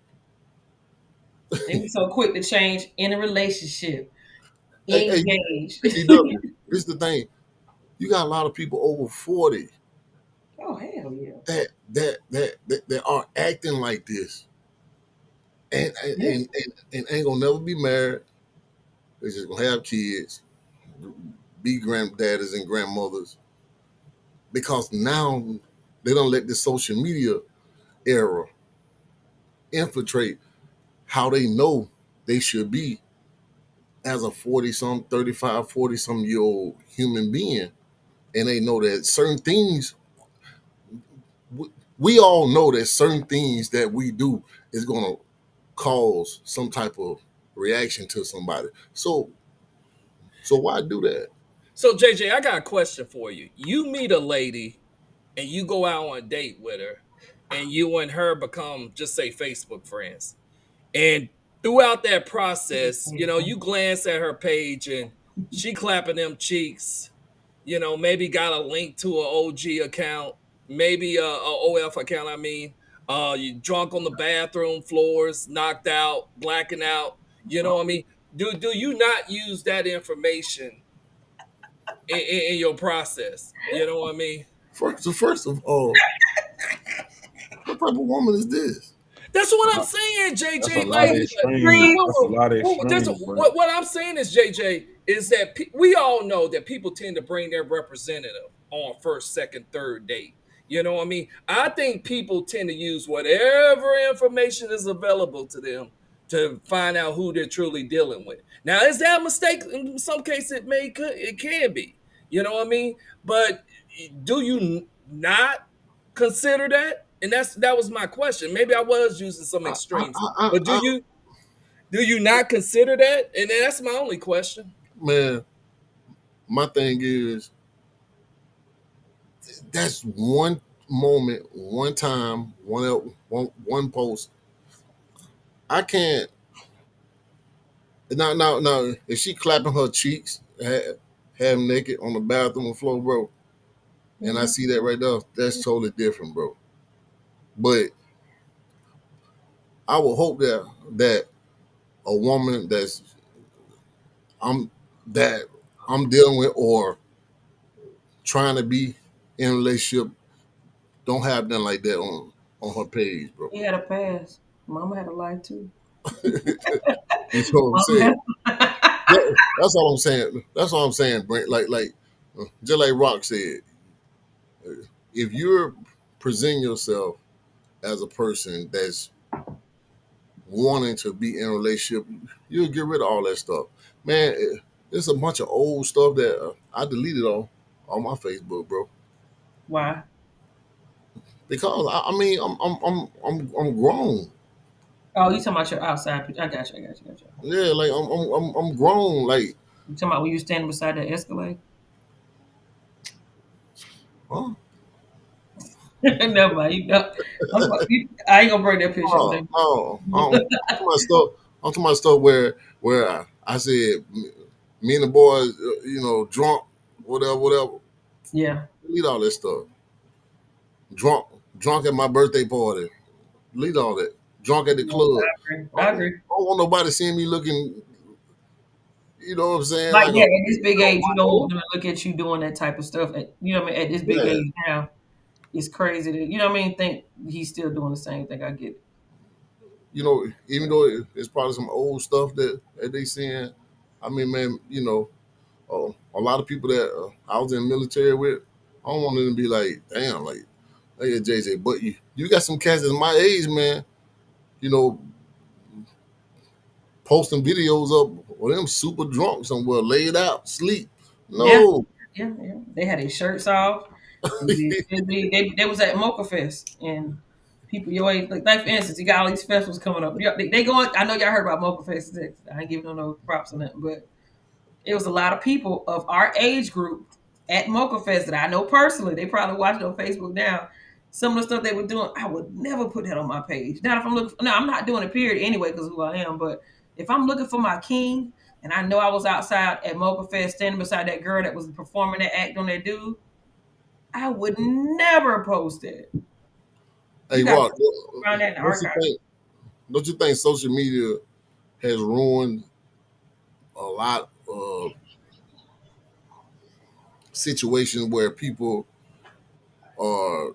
They be so quick to change in a relationship. Engaged. This is the thing. You got a lot of people over 40. Oh hell yeah. That are acting like this. And ain't gonna never be married. They're just gonna have kids, be granddaddies and grandmothers. Because now they don't let the social media era infiltrate how they know they should be as a 40-some, 35, 40-some year old human being. And they know that certain things, we all know that certain things that we do is going to cause some type of reaction to somebody. So why do that? So JJ, I got a question for you. You meet a lady and you go out on a date with her and you and her become, just say, Facebook friends. And throughout that process, you know, you glance at her page and she clapping them cheeks, you know, maybe got a link to an OG account, maybe a OF account, I mean. You drunk on the bathroom floors, knocked out, blacking out, you know what I mean? Do you not use that information in your process. You know what I mean? First of all, what type of woman is this? That's what I'm saying, That's a JJ. lot Like, of extremes. That's a lot of extremes, bro. what I'm saying is, JJ, is that we all know that people tend to bring their representative on first, second, third date. You know what I mean? I think people tend to use whatever information is available to them to find out who they're truly dealing with. Now, is that a mistake? In some cases, it can be. You know what I mean? But do you not consider that? And that was my question. Maybe I was using some I, I, extremes, I, but I, do you not consider that? And that's my only question. man, my thing is that's one moment, one time, one post. I can't. Now, if she clapping her cheeks, half naked on the bathroom floor, bro, and I see that right there, that's totally different, bro. But I would hope that a woman I'm that I'm dealing with or trying to be in a relationship don't have nothing like that on her page, bro. He had a past. Mama had a life too. You know what I'm saying? Mama That's all I'm saying. That's all I'm saying, Brent. Like just like Rock said, if you're presenting yourself as a person that's wanting to be in a relationship, you'll get rid of all that stuff. Man, it's a bunch of old stuff that I deleted on my Facebook, bro. Why? Because I mean I'm grown. Oh, you talking about your outside picture? I got you. Yeah, like I'm grown. Like, You talking about when you standing beside that Escalade? huh? Never mind. I ain't gonna bring that picture up Oh, there. oh, I'm talking about stuff. I'm talking about stuff where I said me and the boys, drunk, whatever. Yeah. Delete all that stuff. Drunk, drunk at my birthday party. Delete all that. Drunk at the club. I agree. I don't want nobody seeing me looking. You know what I'm saying? Like, Like yeah, at this big age, you don't want them to look at you doing that type of stuff. You know what I mean? At this big yeah. age now, it's crazy to, you know what I mean? Think he's still doing the same thing. I get it. Even though it's probably some old stuff that they seeing. I mean, man, a lot of people that I was in the military with, I don't want them to be like, damn, like, hey, JJ, but you got some cats that's my age, man, you know, posting videos up or them super drunk somewhere, laid out, sleep. Yeah, No. yeah. They had their shirts off. They was at Mocha Fest and people your age, like for instance, you got all these festivals coming up. Yeah, they going. I know y'all heard about Mocha Fest. I ain't giving them no props on that, but it was a lot of people of our age group at Mocha Fest that I know personally. They probably watch it on Facebook now. Some of the stuff they were doing, I would never put that on my page. Now, if I'm looking, no, I'm not doing it period anyway because of who I am. But if I'm looking for my king, and I know I was outside at Mocha Fest standing beside that girl that was performing that act on that dude, I would never post it. Hey, You got Rock, to find that in the archive. don't you think social media has ruined a lot of situations where people are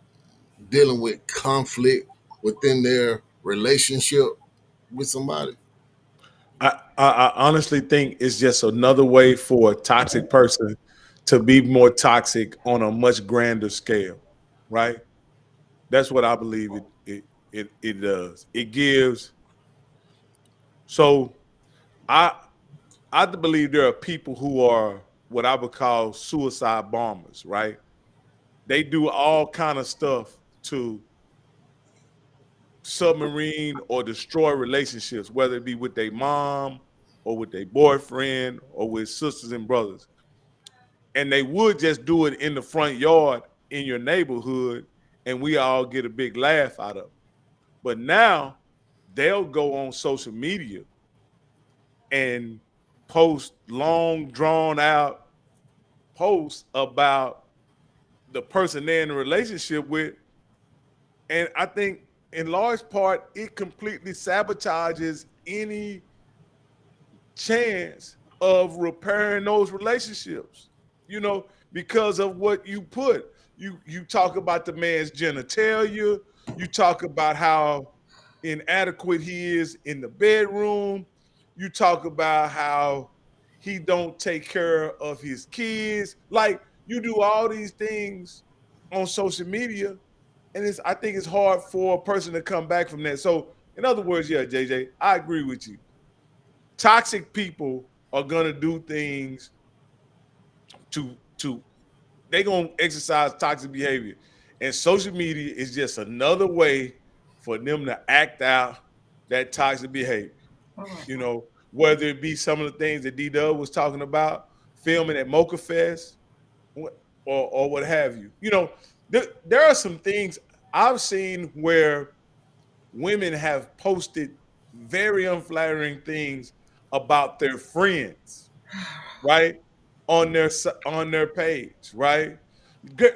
dealing with conflict within their relationship with somebody? I honestly think it's just another way for a toxic person to be more toxic on a much grander scale, right? That's what I believe it does. It gives. So I I believe there are people who are what I would call suicide bombers, right? They do all kind of stuff to submarine or destroy relationships, whether it be with their mom or with their boyfriend or with sisters and brothers. And they would just do it in the front yard in your neighborhood, and we all get a big laugh out of it. But now they'll go on social media and post long, drawn out posts about the person they're in a relationship with. And I think in large part, it completely sabotages any chance of repairing those relationships. because of what you put. You talk about the man's genitalia. You talk about how inadequate he is in the bedroom. You talk about how he don't take care of his kids. Like, you do all these things on social media, and I think it's hard for a person to come back from that. So, in other words, yeah, JJ, I agree with you. Toxic people are gonna do things to they're gonna exercise toxic behavior. And social media is just another way for them to act out that toxic behavior. Whether it be some of the things that D-Dub was talking about, filming at Mocha Fest, or what have you. There are some things I've seen where women have posted very unflattering things about their friends, right? On their page, right?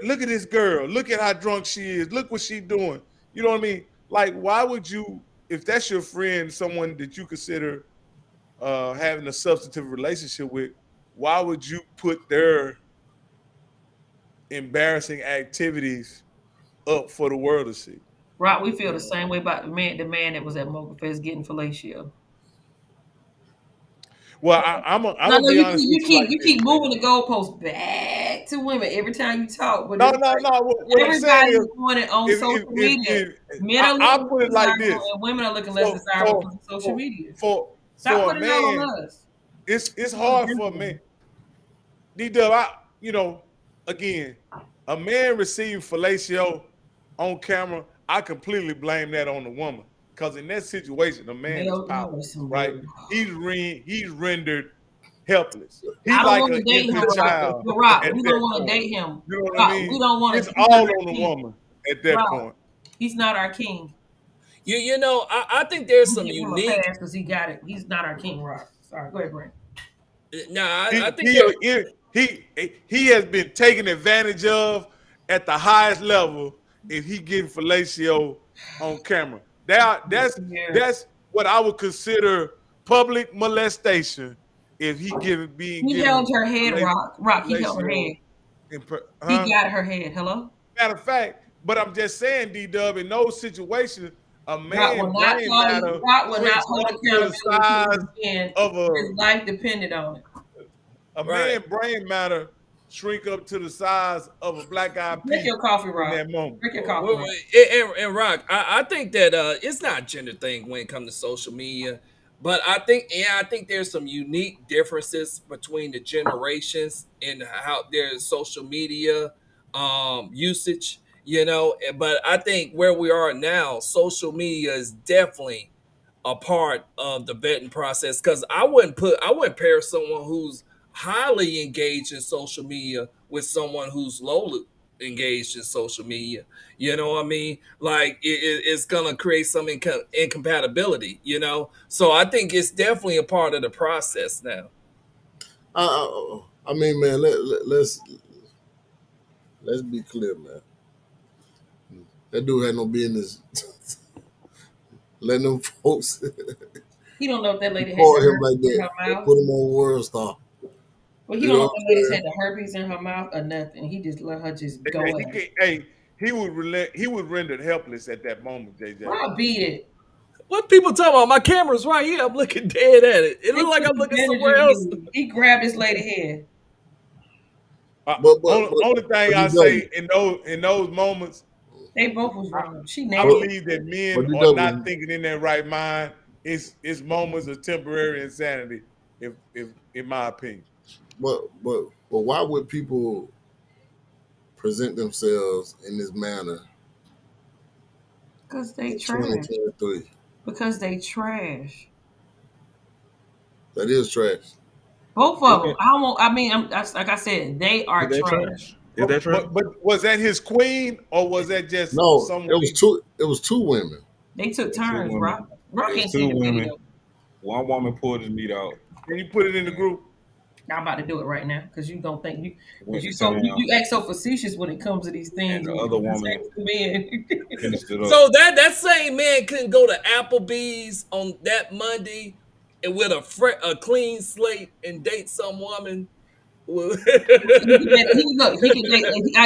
Look at this girl. Look at how drunk she is. Look what she's doing. You know what I mean? Like, why would you, if that's your friend, someone that you consider having a substantive relationship with, why would you put their embarrassing activities up for the world to see? Rock, we feel the same way about the man that was at Mocha Fest getting fellatio. Well, I'm gonna be honest with you keep moving the goalposts back to women every time you talk. But no. What I'm saying is, doing it on social media. Men are I'll looking put it like this, and women are looking less desirable on social media. For Stop a putting it man, on us. It's hard for a man. D-Dub, again, a man receiving fellatio on camera, I completely blame that on the woman. Because in that situation, the man is powerless, right? He's rendered helpless. He's like an infant child. Rock, we don't want to date him. You know what I mean? We don't want to. It's all on the woman at that point. He's not our king. I think there's some unique. Because he got it. He's not our king, Rock. Sorry, go ahead, Brent. No, I think he has been taken advantage of at the highest level if he getting fellatio on camera. That's what I would consider public molestation. If he held her head, Rock. He held her head. He got her head. Hello. Matter of fact, but I'm just saying, D-Dub, in those situations, a man brain matter the size of his life depended on it. A man brain matter shrink up to the size of a black-eyed pea. Drink your coffee, Rock. In that moment. Drink your coffee. And Rock, I think that it's not a gender thing when it comes to social media, but I think there's some unique differences between the generations in how their social media usage. But I think where we are now, social media is definitely a part of the vetting process, because I wouldn't pair someone who's highly engaged in social media with someone who's lowly engaged in social media. You know what I mean? Like, it's gonna create some incompatibility. So I think it's definitely a part of the process now. I mean, man, let's be clear, man. That dude had no business letting them folks. He don't know if that lady had him like that. Put him on World Star. Well, he don't know if the lady had the herpes in her mouth or nothing. He just let her just go. He was rendered helpless at that moment, JJ. I beat it. What people talking about? My camera's right here. I'm looking dead at it. It looks like I'm looking somewhere else. He grabbed his lady head. Only thing I say in those moments, they both was wrong. I believe that men are not thinking in their right mind. It's moments of temporary insanity, if in my opinion. But why would people present themselves in this manner? Because they trash. 2023. Because they trash. That is trash. Both of them. Like I said, they are trash. Is that trash? But was that his queen, or was that just someone? It was two women. They took turns, Rock. Rock ain't two seen the women. video. One woman pulled his meat out. Can you put it in the group? I'm about to do it right now, because you don't think you act so facetious when it comes to these things. And the other woman finished it up. So that same man couldn't go to Applebee's on that Monday and with a clean slate and date some woman Well, I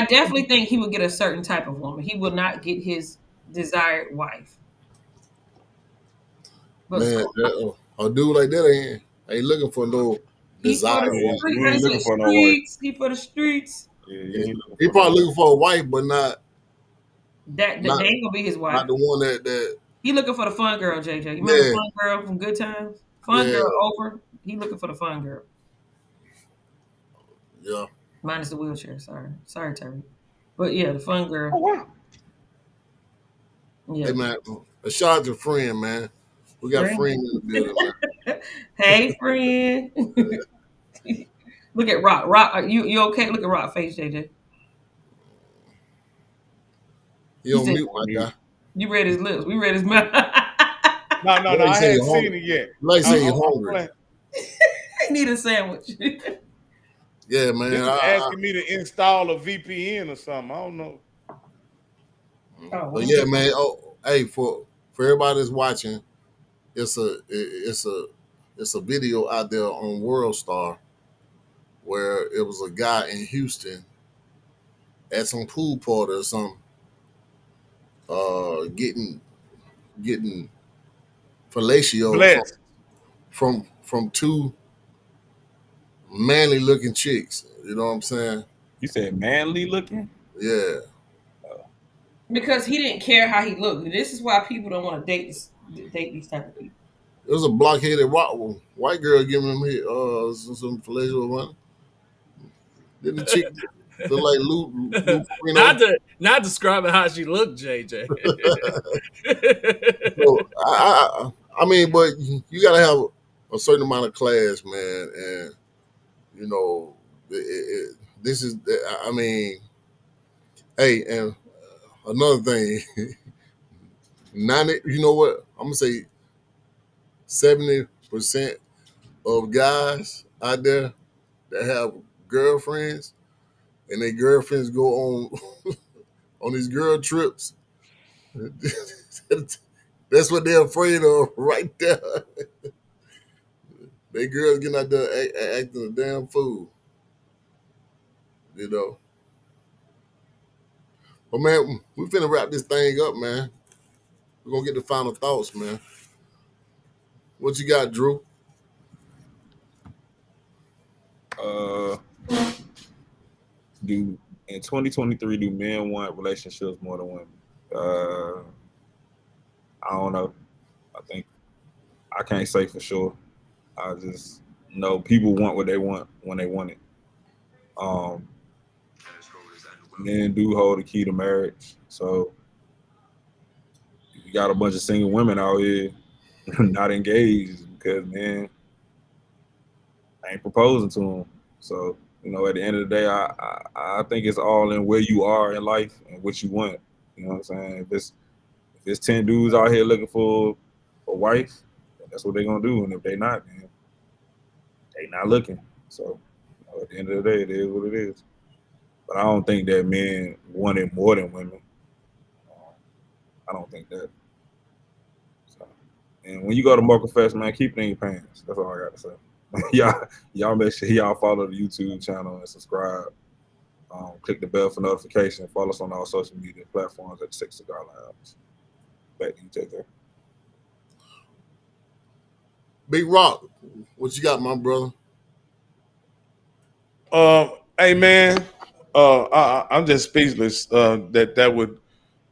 definitely think he would get a certain type of woman. He will not get his desired wife. But Man, so, a dude like that ain't looking for no he for desired the Yeah, woman. street, you ain't for the looking for no wife. streets. He for the streets. Yeah, you Yeah. ain't looking He for no probably wife. looking for a wife, but not That they not ain't gonna be his wife. not the one that He looking for the fun girl, JJ. You remember yeah, Fun Girl from Good Times? Fun yeah, Girl over. He looking for the fun girl. yeah. Minus the wheelchair. Sorry, Terry. But yeah, the fun Oh girl. wow. Hey Yeah. man, a shout out to friend, man. We got Friend. friend in the building, man. Hey, friend. Look at Rock. Rock, are you okay? Look at Rock face, JJ. He He on said, mute, my guy. you read his lips. We read his mouth. No, Like you I say hadn't you seen hungry. it yet. Like you say you I'm hungry. playing. I need a sandwich. Yeah, man. This is asking me to install a VPN or something. I don't know. But yeah, man. Oh, hey, for everybody that's watching, it's a video out there on World Star where it was a guy in Houston at some pool party or something, getting fellatio Blessed. from two manly looking chicks. You know what I'm saying? You said manly looking? Yeah. Because he didn't care how he looked. This is why people don't want to date these type of people. It was a blockheaded white girl giving him some fellatio money. Did the chick look like Lou Ferrigno? not describing how she looked, JJ. So, I mean, but you gotta have a certain amount of class, man, and you know, this is. I mean, hey, and another thing, 90. You know what? I'm gonna say 70% of guys out there that have girlfriends and their girlfriends go on on these girl trips. That's what they're afraid of right there. They girls getting out there acting a damn fool. You know. But man, we finna wrap this thing up, man. We're gonna get the final thoughts, man. What you got, Drew? Do in 2023 do men want relationships more than women? I don't know. I think I can't say for sure. I just know people want what they want when they want it. Men do hold the key to marriage. So you got a bunch of single women out here not engaged because men ain't proposing to them. So, you know, at the end of the day, I think it's all in where you are in life and what you want. You know what I'm saying? If it's 10 dudes out here looking for a wife, that's what they're gonna do. And if they not, then they not looking. So, you know, at the end of the day, it is what it is. But I don't think that men want it more than women. I don't think that. So, and when you go to Mocha Fest, man, keep it in your pants. That's all I got to say. y'all make sure y'all follow the YouTube channel and subscribe. Click the bell for notification. Follow us on all social media platforms at Six Cigar Lounge. Back to you, JJ. Big Rock, what you got, my brother? Hey man, I'm just speechless that would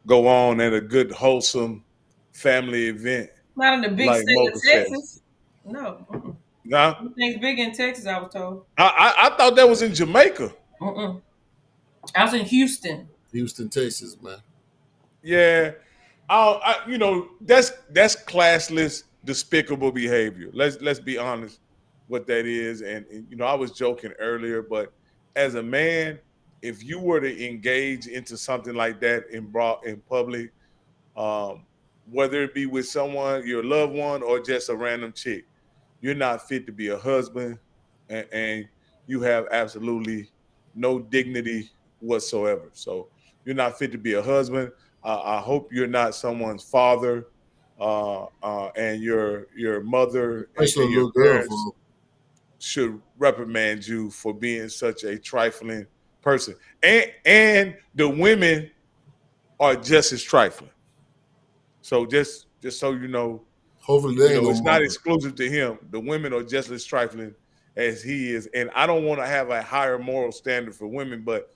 go on at a good, wholesome family event Not in the big like state Mocha of Fest. Texas. No. Nah, Things big in Texas, I was told. I thought that was in Jamaica. I was in Houston. Houston, Texas, man. Yeah, you know that's classless, despicable behavior. Let's be honest, what that is. And you know, I was joking earlier, but as a man, if you were to engage into something like that in public, whether it be with someone, your loved one, or just a random chick, you're not fit to be a husband, and you have absolutely no dignity whatsoever. So you're not fit to be a husband. I hope you're not someone's father, and your mother Especially and a your little girl. parents. should reprimand you for being such a trifling person. And the women are just as trifling. So just so you know, Hopefully they ain't no it's not mother. exclusive to him. The women are just as trifling as he is. And I don't want to have a higher moral standard for women, but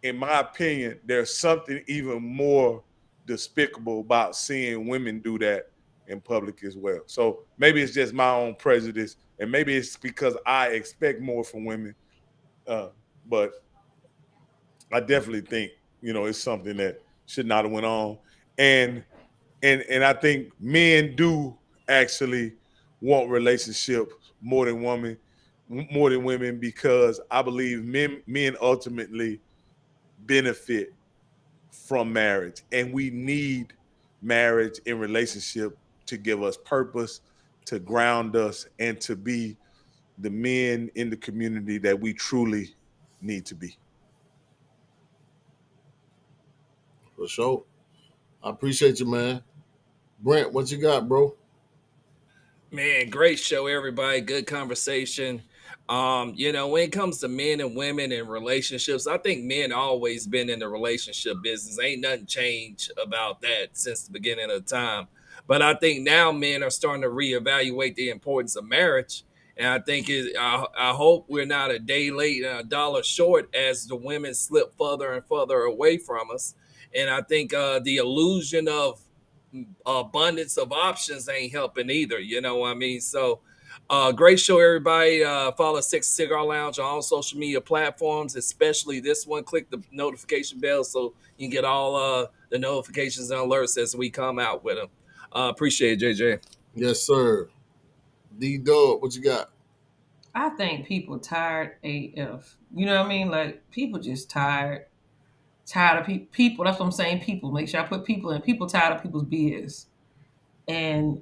in my opinion, there's something even more despicable about seeing women do that in public as well. So maybe it's just my own prejudice, and maybe it's because I expect more from women. But I definitely think it's something that should not have went on, and I think men do actually want relationships more than women, because I believe men ultimately benefit from marriage, and we need marriage and relationship to give us purpose, to ground us, and to be the men in the community that we truly need to be. For sure. I appreciate you, man. Brent, what you got, bro? Man, great show, everybody. Good conversation. When it comes to men and women and relationships, I think men always been in the relationship business. Ain't nothing changed about that since the beginning of time. But I think now men are starting to reevaluate the importance of marriage. And I think I hope we're not a day late and a dollar short as the women slip further and further away from us. And I think the illusion of abundance of options ain't helping either. You know what I mean? So, great show, everybody. Follow Six Cigar Lounge on all social media platforms, especially this one. Click the notification bell so you can get all the notifications and alerts as we come out with them. Appreciate it, JJ. Yes, sir. D-Dub, what you got? I think people tired AF. You know what I mean? Like people just tired. Tired of people. That's what I'm saying. People. Make sure I put people in. People tired of people's BS. And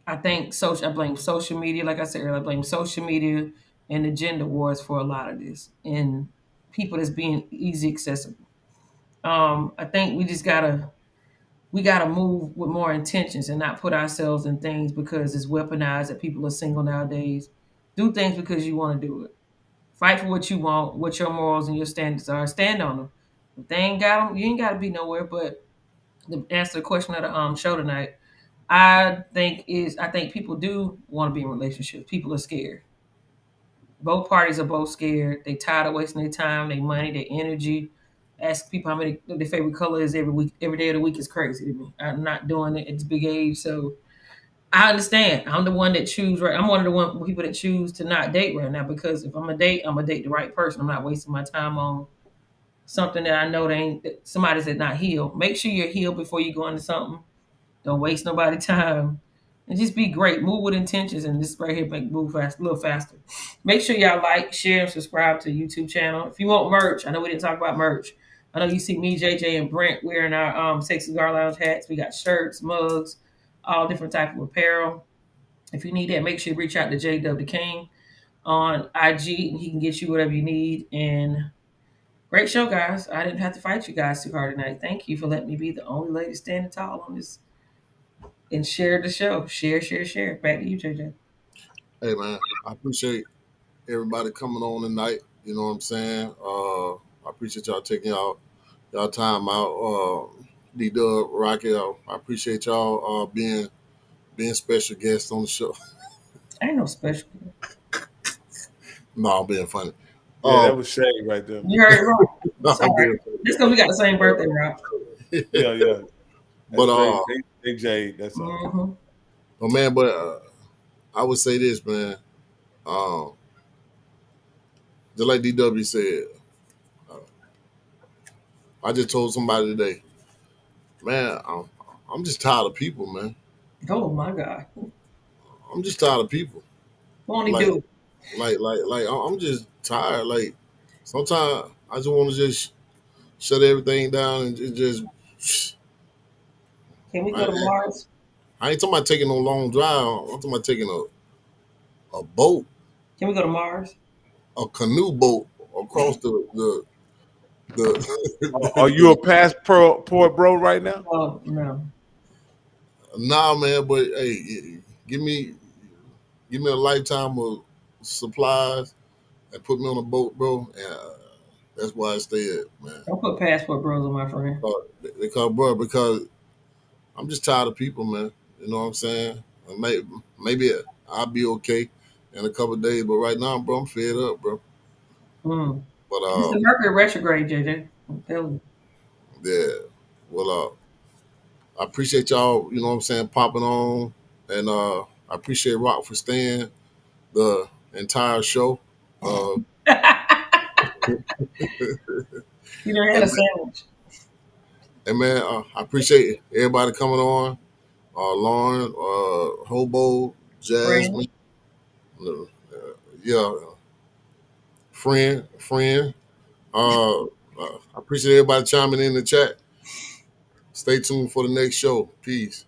I think I blame social media. Like I said earlier, I blame social media and the gender wars for a lot of this. And people that's being easy accessible. I think we gotta move with more intentions and not put ourselves in things because it's weaponized that people are single nowadays. Do things because you want to do it. Fight for what you want, what your morals and your standards are. Stand on them. If they ain't got them, you ain't got to be nowhere. But to answer the question of the show tonight, I think people do want to be in relationships. People are scared. Both parties are both scared. They tired of wasting their time, their money, their energy. Ask people how many their favorite color is every week. Every day of the week is crazy to me. I'm not doing it at this big age, so I understand. I'm the one that choose right. I'm one of the people that choose to not date right now because if I'm gonna date, I'm gonna date the right person. I'm not wasting my time on something that I know somebody's that not healed. Make sure you're healed before you go into something. Don't waste nobody's time. And just be great. Move with intentions, and this right here make move fast, a little faster. Make sure y'all like, share, and subscribe to the YouTube channel. If you want merch, I know we didn't talk about merch. I know you see me, JJ, and Brent wearing our Six Cigar Lounge hats. We got shirts, mugs, all different type of apparel. If you need that, make sure you reach out to JW the King on IG, and he can get you whatever you need. And great show, guys. I didn't have to fight you guys too hard tonight. Thank you for letting me be the only lady standing tall on this and share the show. Share. Back to you, JJ. Hey, man, I appreciate everybody coming on tonight. You know what I'm saying? I appreciate y'all taking y'all time out. D-Dub, Rocky, I appreciate y'all being special guests on the show. Ain't no special. No, I'm being funny. Yeah, that was shade right there. You heard it wrong. No, I'm Sorry. being Just because we got the same birthday, Rob. Yeah. But Big Jade, that's all. Mm-hmm. oh man, but I would say this, man. Just like DW said, I just told somebody today, man, I'm just tired of people, man. Oh my God. I'm just tired of people. What he Like- do? Like I'm just tired. Like sometimes I just want to just shut everything down and just. Can we go to Mars? I ain't talking about taking no long drive. I'm talking about taking a boat, Can we go to Mars? a canoe boat across the Are you a passport bro right now? Oh no. Nah, man. But hey, give me a lifetime of supplies and put me on a boat, bro. And that's why I stayed, man. Don't put passport bros on my friend. Because I'm just tired of people, man. You know what I'm saying? And maybe I'll be okay in a couple of days, but right now, bro, I'm fed up, bro. Mm. But It's the Mercury retrograde, JJ. I'm telling you. yeah. Well, I appreciate y'all, you know what I'm saying, popping on. And I appreciate Rock for staying the entire show. You done had a and, sandwich. and man, I appreciate everybody coming on. Lauren, Hobo, Friend. Jasmine, yeah, friend. I appreciate everybody chiming in the chat. Stay tuned for the next show. Peace.